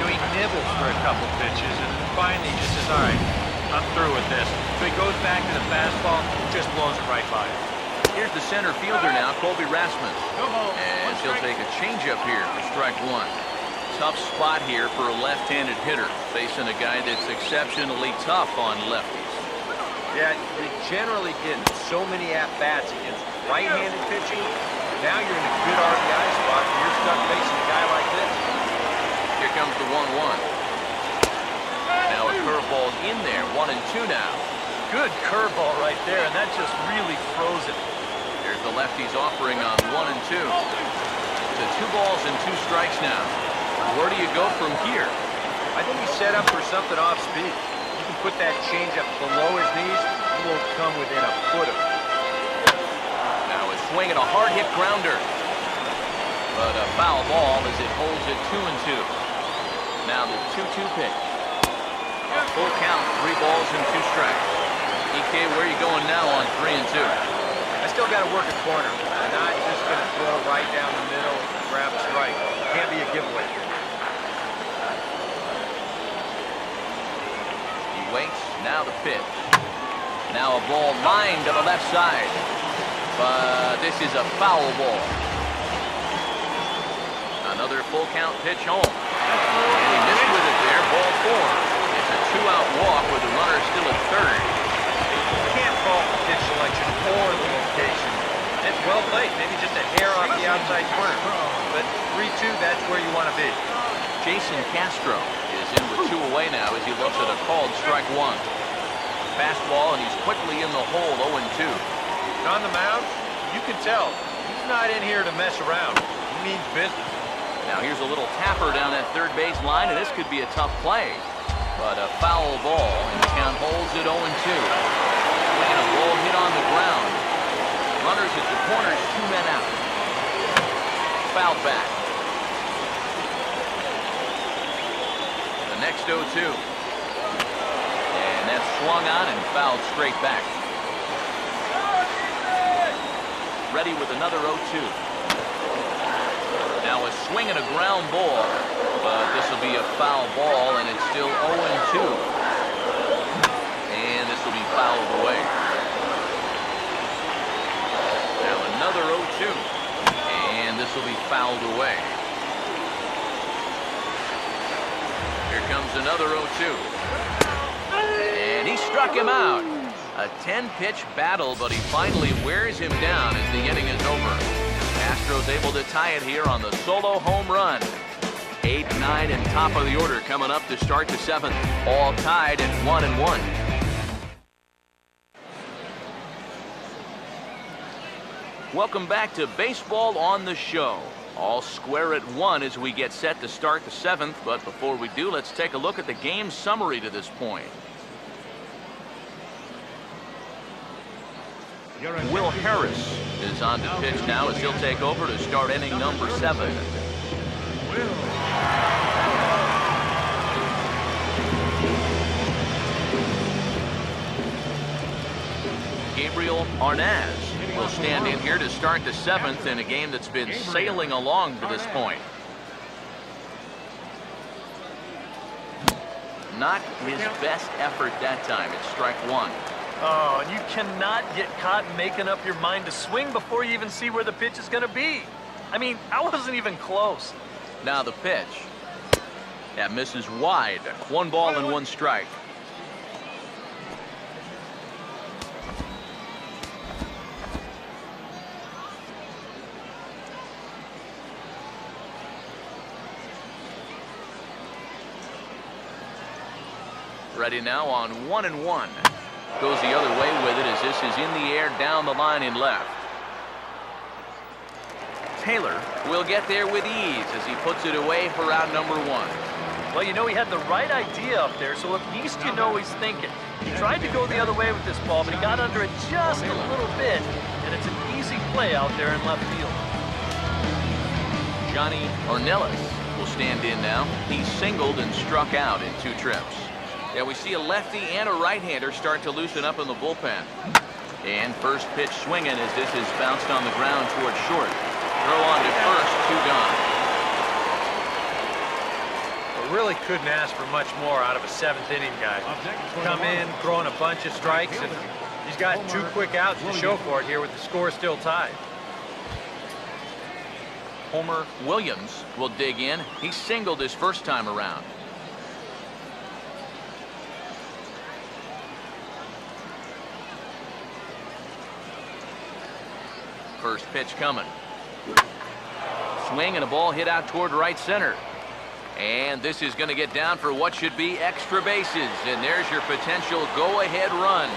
Speaker 4: he nibbles for a couple pitches, and finally just says, all right, I'm through with this. So he goes back to the fastball, just blows it right by him.
Speaker 1: Here's the center fielder now, Colby Rasmus. And he'll take a changeup here for strike 1. Tough spot here for a left-handed hitter, facing a guy that's exceptionally tough on lefties.
Speaker 4: Yeah, you generally get so many at-bats against right-handed pitching. Now you're in a good RBI spot, and you're stuck facing a guy like this.
Speaker 1: Here comes the 1-1. Now a curveball in there, 1-2 now.
Speaker 3: Good curveball right there, and that just really froze it.
Speaker 1: There's the lefty's offering on 1-2. To 2 balls and 2 strikes now. Where do you go from here?
Speaker 4: I think he's set up for something off speed. You can put that changeup below his knees, he won't come within a foot of it.
Speaker 1: Now a swing and a hard hit grounder. But a foul ball as it holds it 2-2. Now the 2-2 pitch. A full count, 3 balls and 2 strikes. EK, where are you going now on 3-2?
Speaker 4: I still got to work a corner. I'm not just going to throw right down the middle, grab a strike. Can't be a giveaway here.
Speaker 1: He waits, now the pitch. Now a ball lined to the left side. But this is a foul ball. Another full count pitch home. And he missed with it there, ball 4. It's a 2-out walk with the runner still at third.
Speaker 4: You can't fault the pitch selection or the location. It's well played, maybe just a hair off the outside corner. But 3-2, that's where you want to be.
Speaker 1: Jason Castro is in with 2 away now as he looks at a called strike 1. Fastball, and he's quickly in the hole, 0-2.
Speaker 4: On the mound, you can tell he's not in here to mess around. He means business.
Speaker 1: Now here's a little tapper down that third base line, and this could be a tough play. But a foul ball, and the count holds it 0-2. And a ball hit on the ground. Runners at the corners, 2 men out. Fouled back. The next 0-2. And that's swung on and fouled straight back. Ready with another 0-2. Now a swing and a ground ball, but this will be a foul ball, and it's still 0-2. And this will be fouled away. Now another 0-2, and this will be fouled away. Here comes another 0-2. And he struck him out. A 10-pitch battle, but he finally wears him down as the inning is over. Astros able to tie it here on the solo home run. 8, 9, and top of the order coming up to start the 7th. All tied at 1-1. Welcome back to Baseball on the Show. All square at 1 as we get set to start the 7th. But before we do, let's take a look at the game summary to this point. Will Harris is on to pitch now as he'll take over to start inning number 7. Gabriel Arnaz will stand in here to start the 7th in a game that's been sailing along to this point. Not his best effort that time. It's strike 1.
Speaker 3: Oh, and you cannot get caught making up your mind to swing before you even see where the pitch is going to be. I mean, I wasn't even close.
Speaker 1: Now the pitch. That misses wide. 1 ball and 1 strike. Ready now on 1-1. Goes the other way with it as this is in the air down the line in left. Taylor will get there with ease as he puts it away for out number 1.
Speaker 3: Well, you know, he had the right idea up there, so at least you know he's thinking. He tried to go the other way with this ball, but he got under it just a little bit, and it's an easy play out there in left field.
Speaker 1: Johnny Ornelas will stand in now. He singled and struck out in 2 trips. Yeah, we see a lefty and a right-hander start to loosen up in the bullpen. And first pitch swinging as this is bounced on the ground towards short. Throw on to first, 2 gone.
Speaker 4: Really couldn't ask for much more out of a 7th inning guy. Come in, throwing a bunch of strikes, and he's got 2 quick outs to show for it here with the score still tied.
Speaker 1: Homer Williams will dig in. He singled his first time around. First pitch coming. Swing and a ball hit out toward right center. And this is going to get down for what should be extra bases. And there's your potential go-ahead run.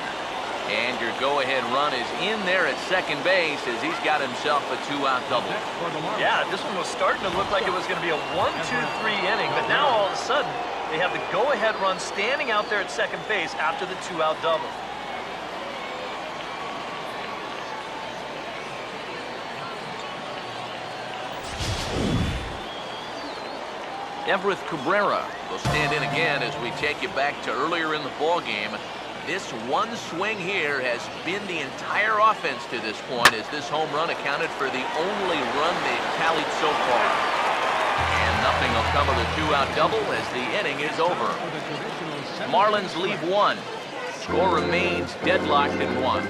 Speaker 1: And your go-ahead run is in there at second base as he's got himself a 2-out double.
Speaker 3: Yeah, this one was starting to look like it was going to be a 1-2-3 inning, but now all of a sudden they have the go-ahead run standing out there at second base after the 2-out double.
Speaker 1: Everett Cabrera will stand in again as we take you back to earlier in the ball game. This one swing here has been the entire offense to this point, as this home run accounted for the only run they've tallied so far. And nothing will come of the 2-out double as the inning is over. Marlins leave 1. Score remains deadlocked at 1.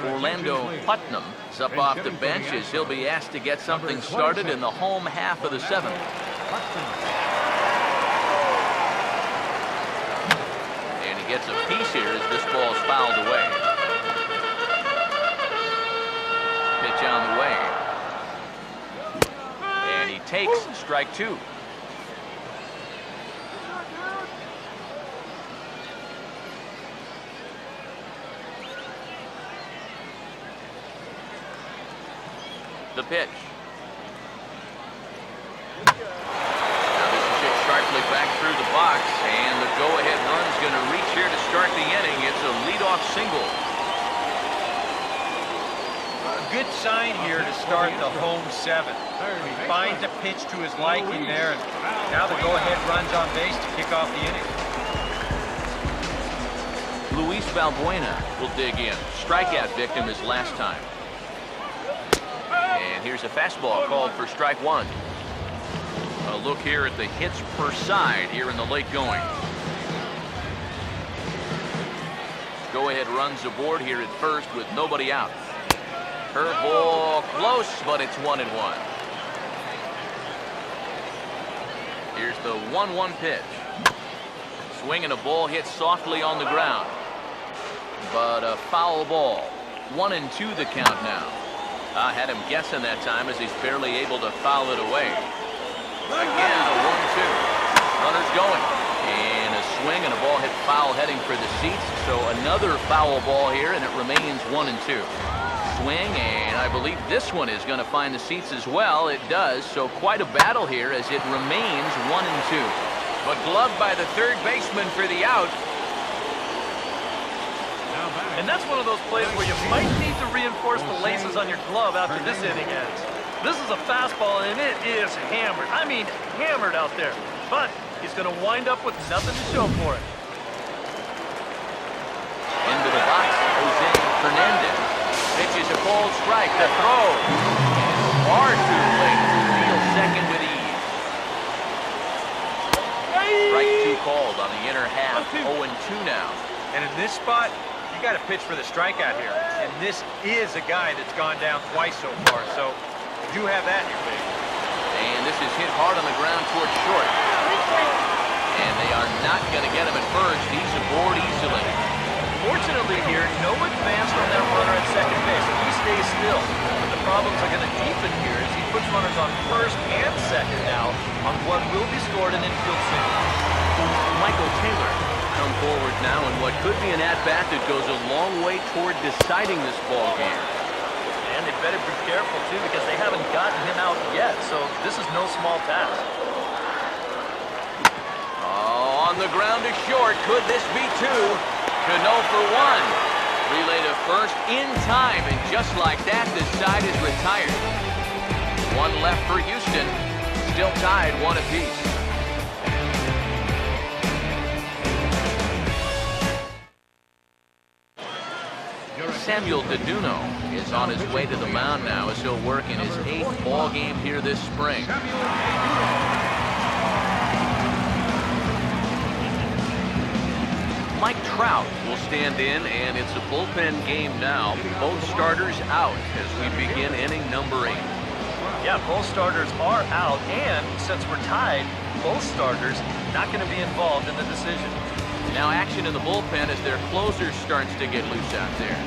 Speaker 1: Orlando Putnam is up off the bench as he'll be asked to get something started in the home half of the 7th. And he gets a piece here as this ball's fouled away. Pitch on the way. And he takes strike 2. The pitch. Now this is hit sharply back through the box, and the go-ahead run's going to reach here to start the inning. It's a leadoff single.
Speaker 4: A good sign here to start the home 7th. He finds a pitch to his liking there, and now the go-ahead run's on base to kick off the inning.
Speaker 1: Luis Valbuena will dig in. Strikeout victim his last time. And here's a fastball called for strike 1. A look here at the hits per side here in the late going. Go-ahead runs aboard here at first with nobody out. Curveball close, but it's 1-1. Here's the 1-1 pitch. Swing and a ball hit softly on the ground. But a foul ball. 1-2 the count now. I had him guessing that time as he's barely able to foul it away. Again, a 1-2. Runners going. And a swing and a ball hit foul heading for the seats. So another foul ball here, and it remains 1-2. Swing, and I believe this one is going to find the seats as well. It does. So quite a battle here as it remains 1-2. But gloved by the third baseman for the out.
Speaker 3: And that's one of those plays where you might need to reinforce the laces on your glove after this inning ends. This is a fastball, and it is hammered. I mean, hammered out there. But he's going to wind up with nothing to show for it.
Speaker 1: Into the box, Jose Fernandez. Pitches a cold strike. The throw. And far too late to steal second with ease. Strike 2 called on the inner half. 0-2 now.
Speaker 4: And in this spot, you got to pitch for the strikeout here. And this is a guy that's gone down twice so far, so you do have that in your favor.
Speaker 1: And this is hit hard on the ground towards short. And they are not going to get him at first. He's aboard easily.
Speaker 3: Fortunately here, no advance from that runner at second base. He stays still. But the problems are going to deepen here as he puts runners on first and second now on what will be scored an infield single.
Speaker 1: Michael Taylor come forward now in what could be an at-bat that goes a long way toward deciding this ball game.
Speaker 3: And they better be careful, too, because they haven't gotten him out yet. So this is no small task.
Speaker 1: Oh, on the ground to short. Could this be two? Cano for one. Relay to first in time, and just like that, the side is retired. One left for Houston. Still tied, one apiece. Samuel Deduno is on his way to the mound now as he'll work in his 8th ball game here this spring. Mike Trout will stand in, and it's a bullpen game now. Both starters out as we begin inning number 8.
Speaker 3: Yeah, both starters are out, and since we're tied, both starters not going to be involved in the decision.
Speaker 1: Now action in the bullpen as their closer starts to get loose out there.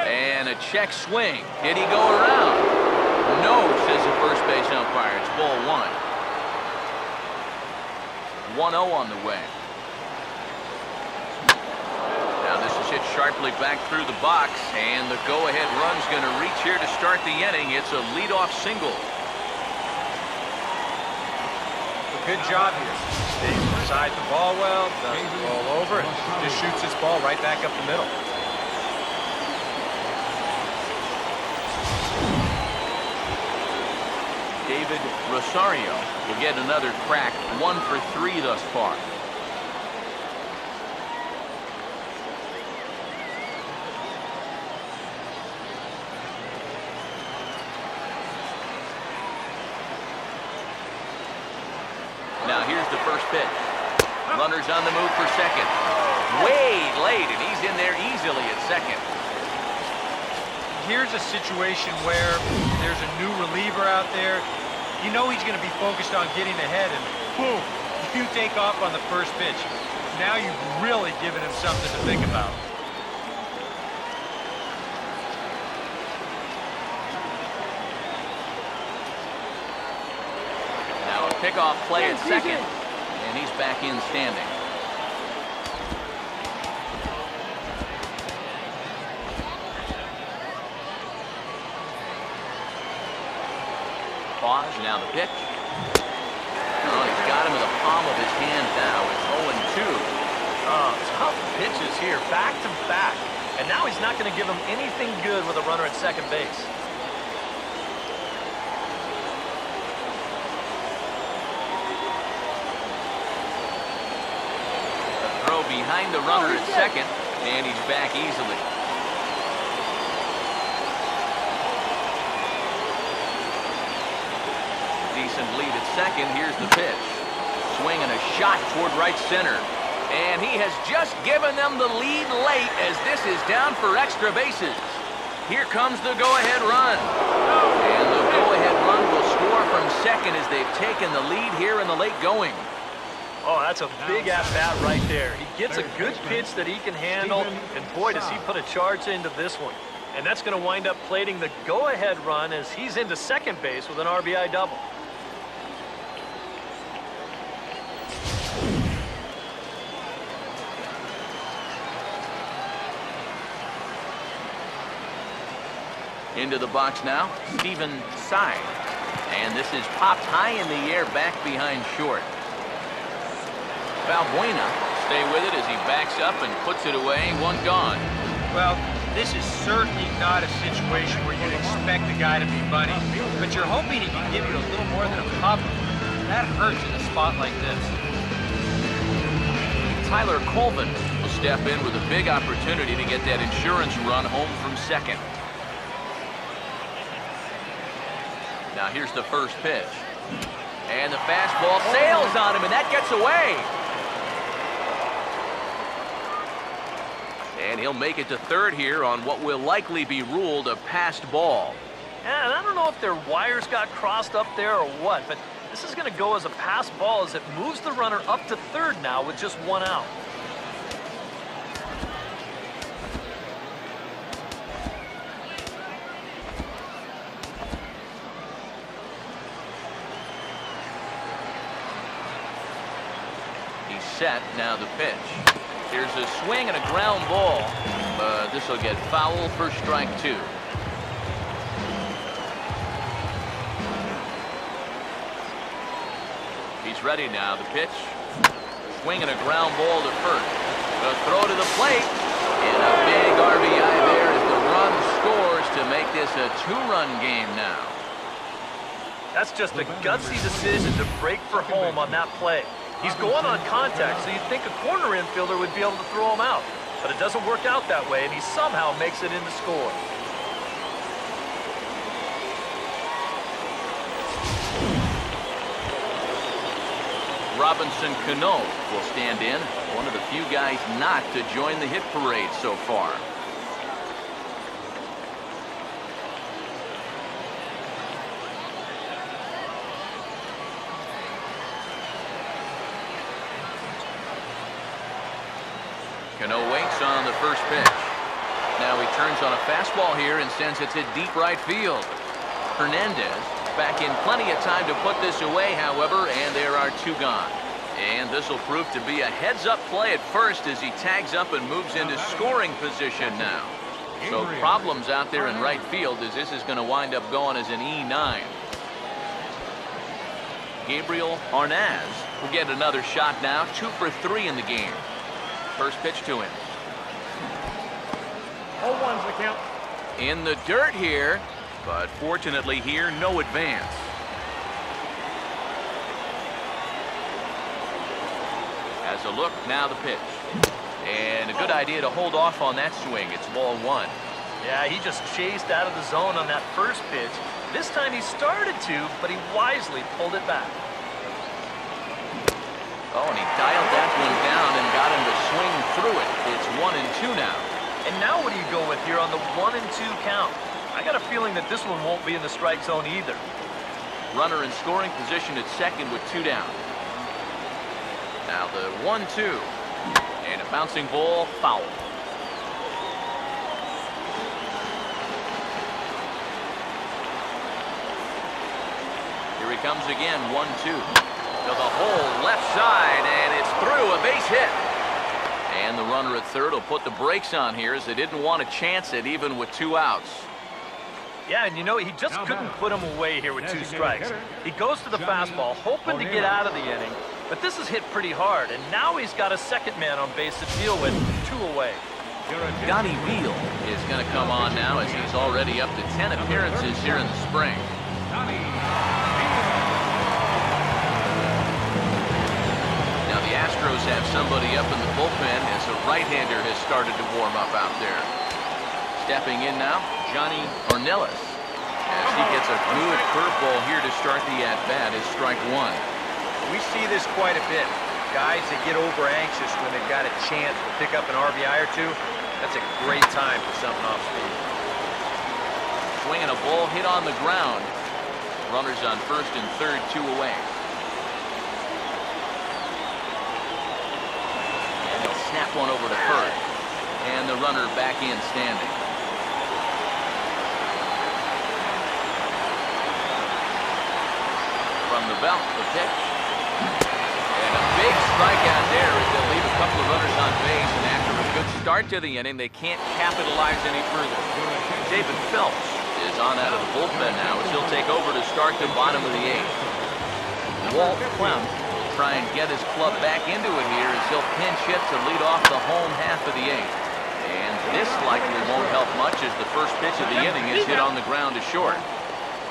Speaker 1: And a check swing. Did he go around? No, says the first base umpire. It's ball 1. 1-0 on the way. Now this is hit sharply back through the box, and the go-ahead run's going to reach here to start the inning. It's a leadoff single.
Speaker 4: Good job here. Stays inside the ball well, doesn't roll over, and just shoots this ball right back up the middle.
Speaker 1: David Rosario will get another crack, 1 for 3 thus far. Now here's the first pitch. Runners on the move for second. Way late, and he's in there easily at second.
Speaker 4: Here's a situation where there's a new reliever out there. You know he's going to be focused on getting ahead, and boom, you take off on the first pitch. Now you've really given him something to think about.
Speaker 1: Now a pickoff play at second, and he's back in standing. Pause, now the pitch. Oh, he's got him in the palm of his hand now. It's 0-2.
Speaker 3: Oh, tough pitches here, back to back. And now he's not going to give him anything good with a runner at second base.
Speaker 1: A throw behind the runner at second, and he's back easily. Decent lead at second. Here's the pitch. Swing and a shot toward right center. And he has just given them the lead late as this is down for extra bases. Here comes the go-ahead run. And the go-ahead run will score from second as they've taken the lead here in the late going.
Speaker 3: Oh, that's a big at-bat right there. He gets a good pitch that he can handle, and boy, does he put a charge into this one. And that's going to wind up plating the go-ahead run as he's into second base with an RBI double.
Speaker 1: Into the box now, Steven Tsai. And this is popped high in the air back behind short. Valbuena stay with it as he backs up and puts it away. One gone.
Speaker 4: Well, this is certainly not a situation where you'd expect the guy to be bunny, but you're hoping he can give you a little more than a pop. That hurts in a spot like this.
Speaker 1: Tyler Colvin will step in with a big opportunity to get that insurance run home from second. Now here's the first pitch. And the fastball sails on him, and that gets away. And he'll make it to third here on what will likely be ruled a passed ball.
Speaker 3: And I don't know if their wires got crossed up there or what, but this is going to go as a pass ball as it moves the runner up to third now with just one out.
Speaker 1: set. Now the pitch. Here's a swing and a ground ball. This will get foul for strike 2. He's ready now. The pitch. Swing and a ground ball to first. The throw to the plate. And a big RBI there as the run scores to make this a 2-run game now.
Speaker 3: That's just a gutsy decision to break for home on that play. He's going on contact, so you'd think a corner infielder would be able to throw him out. But it doesn't work out that way, and he somehow makes it in to score.
Speaker 1: Robinson Cano will stand in, one of the few guys not to join the hit parade so far. Cano waits on the first pitch. Now he turns on a fastball here and sends it to deep right field. Hernandez back in plenty of time to put this away, however, and there are 2 gone. And this will prove to be a heads-up play at first as he tags up and moves into scoring position now. So problems out there in right field as this is going to wind up going as an E9. Gabriel Arnaz will get another shot now, 2 for 3 in the game. First pitch to him.
Speaker 2: 0-1's the count.
Speaker 1: In the dirt here, but fortunately here, no advance. Has a look, now the pitch. And a good idea to hold off on that swing. It's ball 1.
Speaker 3: Yeah, he just chased out of the zone on that first pitch. This time he started to, but he wisely pulled it back.
Speaker 1: Oh, and he dialed that one down and got him to swing through it. It's 1-2 now.
Speaker 3: And now what do you go with here on the 1-2 count? I got a feeling that this one won't be in the strike zone either.
Speaker 1: Runner in scoring position at second with 2 down. Now the 1-2. And a bouncing ball, foul. Here he comes again, 1-2. To the hole, left side, and it's through, a base hit. And the runner at third will put the brakes on here as they didn't want to chance it even with 2 outs.
Speaker 3: Yeah, and you know, he just couldn't put him away here with 2 strikes. He goes to the fastball, hoping to get out of the inning, but this is hit pretty hard, and now he's got a second man on base to deal with, 2 away.
Speaker 1: Donnie Beal is going to come on now as he's already up to 10 appearances here in the spring. Now the Astros have somebody up in the bullpen as a right-hander has started to warm up out there. Stepping in now, Johnny Ornelas, as he gets a good curveball here to start the at-bat is strike 1.
Speaker 4: We see this quite a bit. Guys that get over anxious when they've got a chance to pick up an RBI or 2. That's a great time for something off speed.
Speaker 1: Swinging a ball hit on the ground. Runners on first and third, 2 away. And they'll snap one over to first. And the runner back in standing. From the belt, the pitch. And a big strikeout there as they leave a couple of runners on base. And after a good start to the inning, they can't capitalize any further. David Phelps is on out of the bullpen now as he'll take over to start the bottom of the 8th. Walt Clem will try and get his club back into it here as he'll pinch hit to lead off the home half of the 8th. And this likely won't help much as the first pitch of the inning is hit on the ground to short.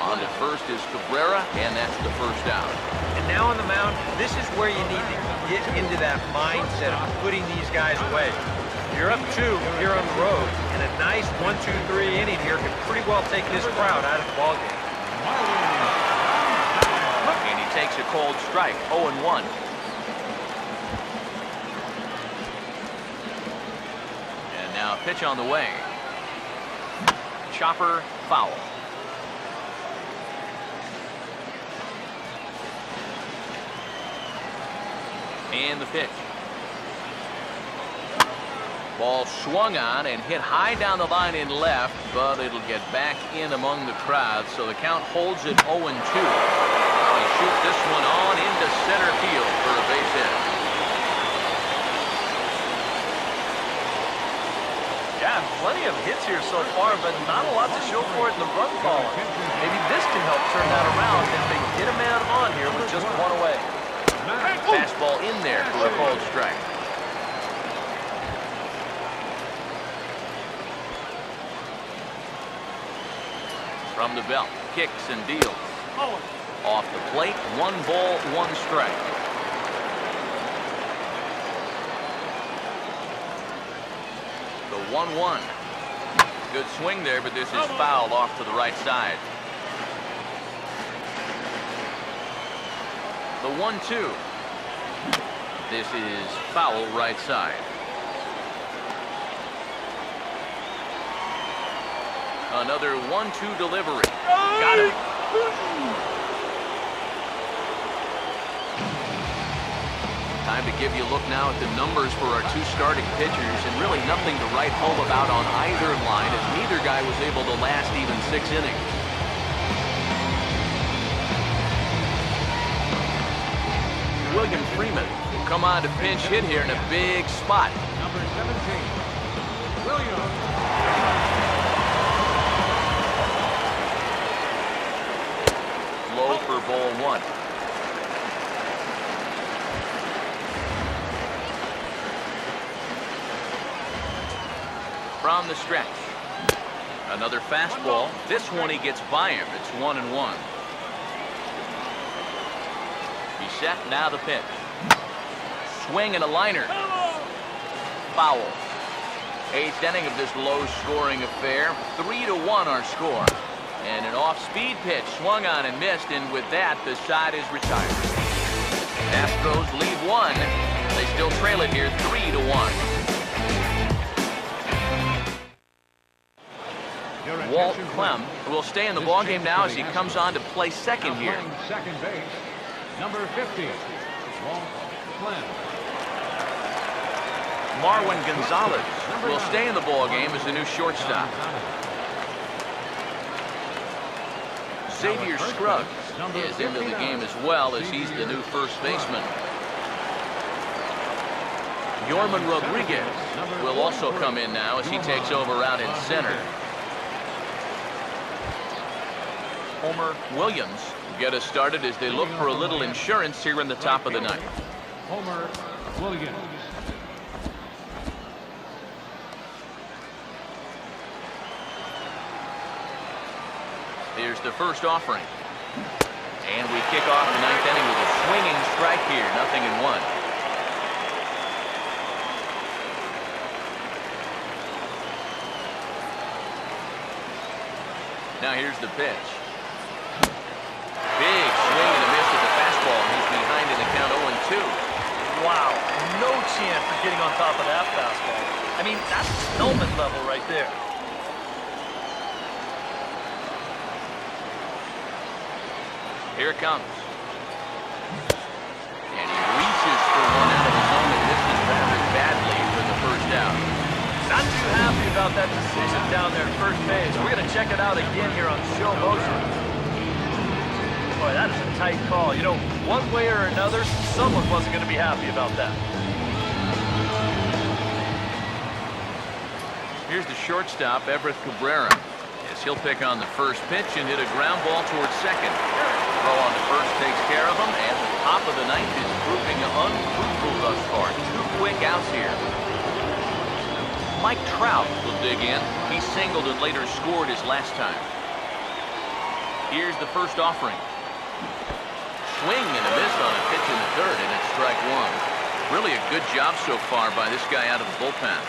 Speaker 1: On to first is Cabrera, and that's the first out.
Speaker 4: And now on the mound, this is where you need to get into that mindset of putting these guys away. You're up 2 here on the road, and a nice 1-2-3 inning here could pretty well take this crowd out of the ballgame.
Speaker 1: And he takes a cold strike, 0-1. And now a pitch on the way. Chopper, foul. And the pitch. Ball swung on and hit high down the line in left, but it'll get back in among the crowd, so the count holds at 0-2. They shoot this one on into center field for a base hit.
Speaker 3: plenty of hits here so far, but not a lot to show for it in the run column. Maybe this can help turn that around if they get a man on here with just one away.
Speaker 1: Fastball in there for a called strike. From the belt, kicks and deals. Off the plate, 1 ball, 1 strike. The 1-1. Good swing there, but this is fouled off to the right side. The 1-2. This is foul right side. Another 1-2 delivery. Got it. Time to give you a look now at the numbers for our 2 starting pitchers, and really nothing to write home about on either line, as neither guy was able to last even 6 innings. William Freeman will come on to pinch hit here in a big spot.
Speaker 2: Number 17, William.
Speaker 1: Low for ball 1. From the stretch. Another fastball. This one he gets by him. It's 1-1. He's set. Now the pitch. Swing and a liner. Foul. 8th inning of this low-scoring affair. 3-1 our score. And an off-speed pitch swung on and missed, and with that, the side is retired. Astros lead 1. They still trail it here 3-1. Walt Clem will stay in the ballgame now as he comes on to play second here.
Speaker 2: Second base, number 50, Walt Clem.
Speaker 1: Marwin Gonzalez will stay in the ballgame as the new shortstop. Xavier Scruggs is into the game as well, as he's the new first baseman. Yorman Rodriguez will also come in now as he takes over out in center. Homer Williams get us started as they look for a little insurance here in the top of the ninth.
Speaker 2: Homer Williams.
Speaker 1: Here's the first offering. And we kick off the 9th inning with a swinging strike here, 0-1. Now here's the pitch. Big swing and a miss at the fastball. He's behind in the count 0-2.
Speaker 3: Wow, no chance of getting on top of that fastball. I mean, that's helmet level right there.
Speaker 1: Here it comes. And he reaches for one out of his own and misses rather badly for the first out.
Speaker 3: Not too happy about that decision down there at first base. We're going to check it out again here on show motion. Boy, that is a tight call. You know, one way or another, someone wasn't going to be happy about that.
Speaker 1: Here's the shortstop, Everett Cabrera. Yes, he'll pick on the first pitch and hit a ground ball towards second. Throw on to first takes care of him, and the top of the ninth is proving unfruitful thus far. 2 quick outs here. Mike Trout will dig in. He singled and later scored his last time. Here's the first offering. Swing and a miss on a pitch in the third, and it's strike 1. Really a good job so far by this guy out of the bullpen.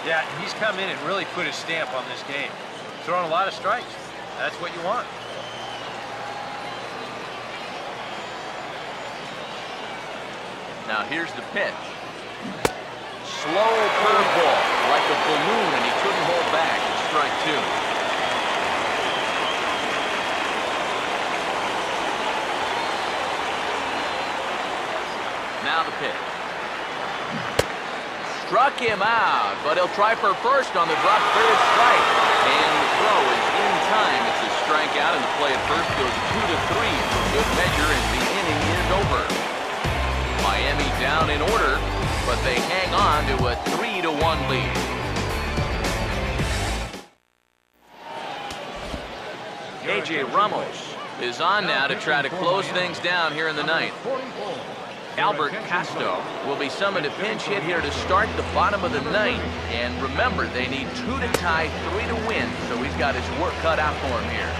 Speaker 4: Yeah, he's come in and really put his stamp on this game. Throwing a lot of strikes. That's what you want.
Speaker 1: Now here's the pitch. Slow curveball, like a balloon, and he couldn't hold back. It's strike 2. Now the pitch. Struck him out, but he'll try for first on the drop, third strike. And the throw is in time. It's a strikeout, and the play at first goes 2-3 for good measure as the inning is over. Miami down in order, but they hang on to a 3-1 lead. A.J. Ramos is on now to try to close things down here in the ninth. Albert Casto will be summoned to pinch hit here to start the bottom of the ninth. And remember, they need 2 to tie, 3 to win, so he's got his work cut out for him here.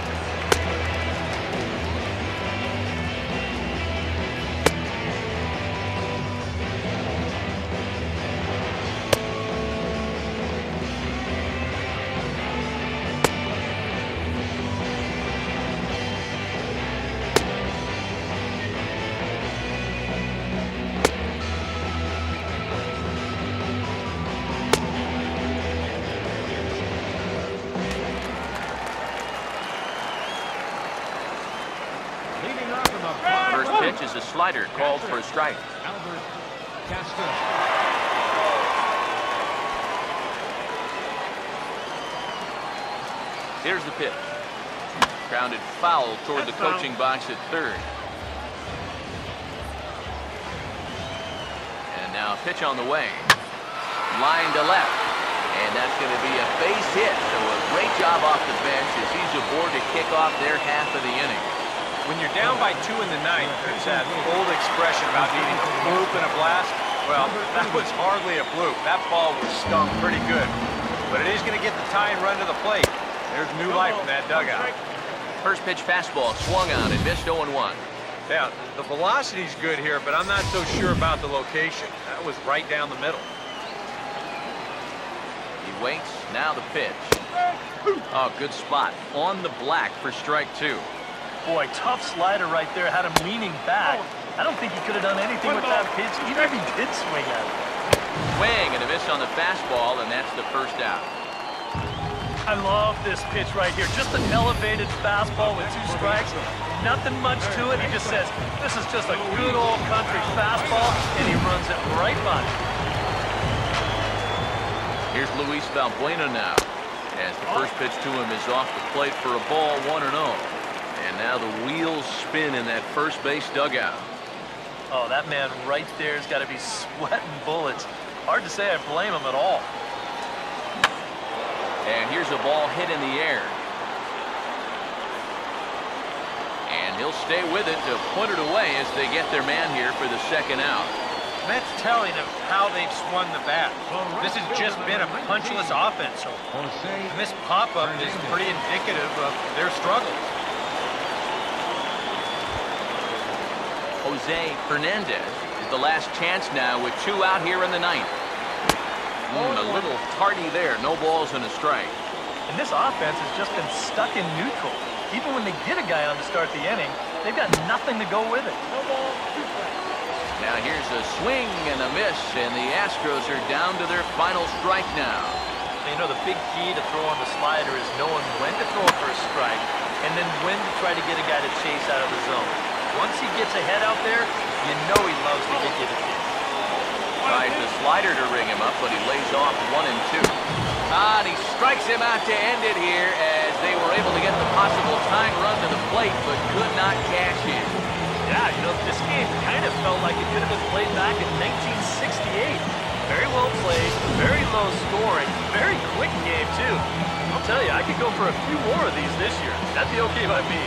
Speaker 1: First pitch is a slider called for a strike.
Speaker 2: Albert Castell.
Speaker 1: Here's the pitch. Grounded foul toward the coaching box at third. And now a pitch on the way. Line to left. And that's going to be a base hit. So a great job off the bench as he's aboard to kick off their half of the inning.
Speaker 4: When you're down by 2 in the ninth, there's that old expression about needing a bloop and a blast. Well, that was hardly a bloop. That ball was stung pretty good. But it is going to get the tying run to the plate. There's new life in that dugout.
Speaker 1: First pitch fastball swung on and missed 0-1.
Speaker 4: Yeah, the velocity's good here, but I'm not so sure about the location. That was right down the middle.
Speaker 1: He waits, now the pitch. Oh, good spot. On the black for strike 2.
Speaker 3: Boy, tough slider right there, had him leaning back. I don't think he could have done anything with that pitch, even if he did swing at it.
Speaker 1: Swing and a miss on the fastball, and that's the first out.
Speaker 3: I love this pitch right here. Just an elevated fastball with 2 strikes. Nothing much to it. He just says, this is just a good old country fastball, and he runs it right by it.
Speaker 1: Here's Luis Valbuena now, as the first pitch to him is off the plate for a ball, 1-0. And now the wheels spin in that first base dugout.
Speaker 3: Oh, that man right there has got to be sweating bullets. Hard to say I blame him at all.
Speaker 1: And here's a ball hit in the air. And he'll stay with it to put it away as they get their man here for the second out.
Speaker 4: That's telling of how they've swung the bat. This has just been a punchless offense. So this pop-up is pretty indicative of their struggles.
Speaker 1: Jose Fernandez is the last chance now with 2 out here in the ninth. A little tardy there. No balls and a strike.
Speaker 3: And this offense has just been stuck in neutral. Even when they get a guy on to start the inning, they've got nothing to go with it.
Speaker 1: Now here's a swing and a miss, and the Astros are down to their final strike now.
Speaker 3: You know, the big key to throwing the slider is knowing when to throw it for a strike and then when to try to get a guy to chase out of the zone. Once he gets ahead out there, you know he loves to get you the pitch.
Speaker 1: Tries the slider to ring him up, but he lays off 1 and 2. And he strikes him out to end it here as they were able to get the possible tying run to the plate, but could not cash in.
Speaker 3: Yeah, you know, this game kind of felt like it could have been played back in 1968. Very well played, very low scoring, very quick game, too. I'll tell you, I could go for a few more of these this year. That'd be okay by me.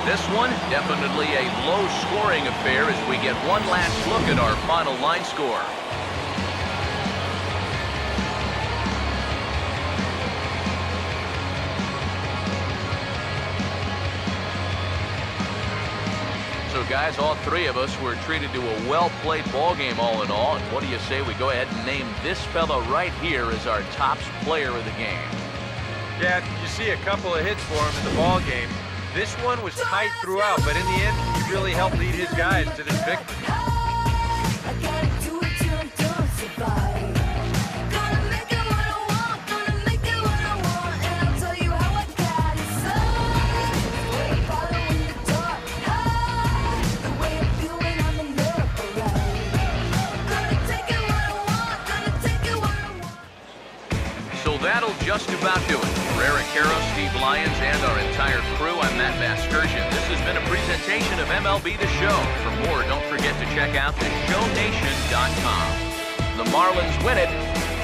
Speaker 1: This one, definitely a low-scoring affair as we get one last look at our final line score. So, guys, all 3 of us were treated to a well-played ball game all in all. And what do you say we go ahead and name this fella right here as our tops player of the game?
Speaker 4: Yeah, you see a couple of hits for him in the ball game. This one was tight throughout, but in the end, he really helped lead his guys to this victory.
Speaker 1: So that'll just about do it. For Eric Harrow, Steve Lyons, and our entire crew, I'm Matt Vasgersian. This has been a presentation of MLB The Show. For more, don't forget to check out theshownation.com. The Marlins win it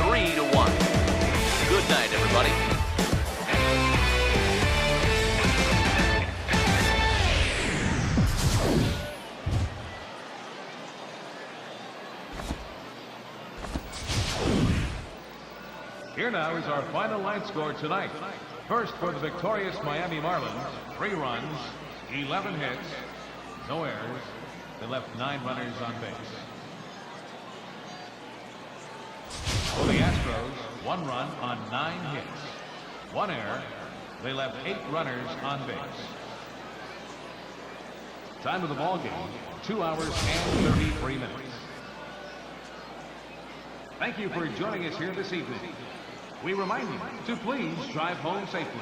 Speaker 1: 3-1. Good night, everybody.
Speaker 2: Here now is our final line score tonight. First for the victorious Miami Marlins, 3 runs, 11 hits, no errors. They left 9 runners on base. For the Astros, 1 run on 9 hits, 1 error. They left 8 runners on base. Time of the ball game, 2 hours and 33 minutes. Thank you for joining us here this evening. We remind you to please drive home safely.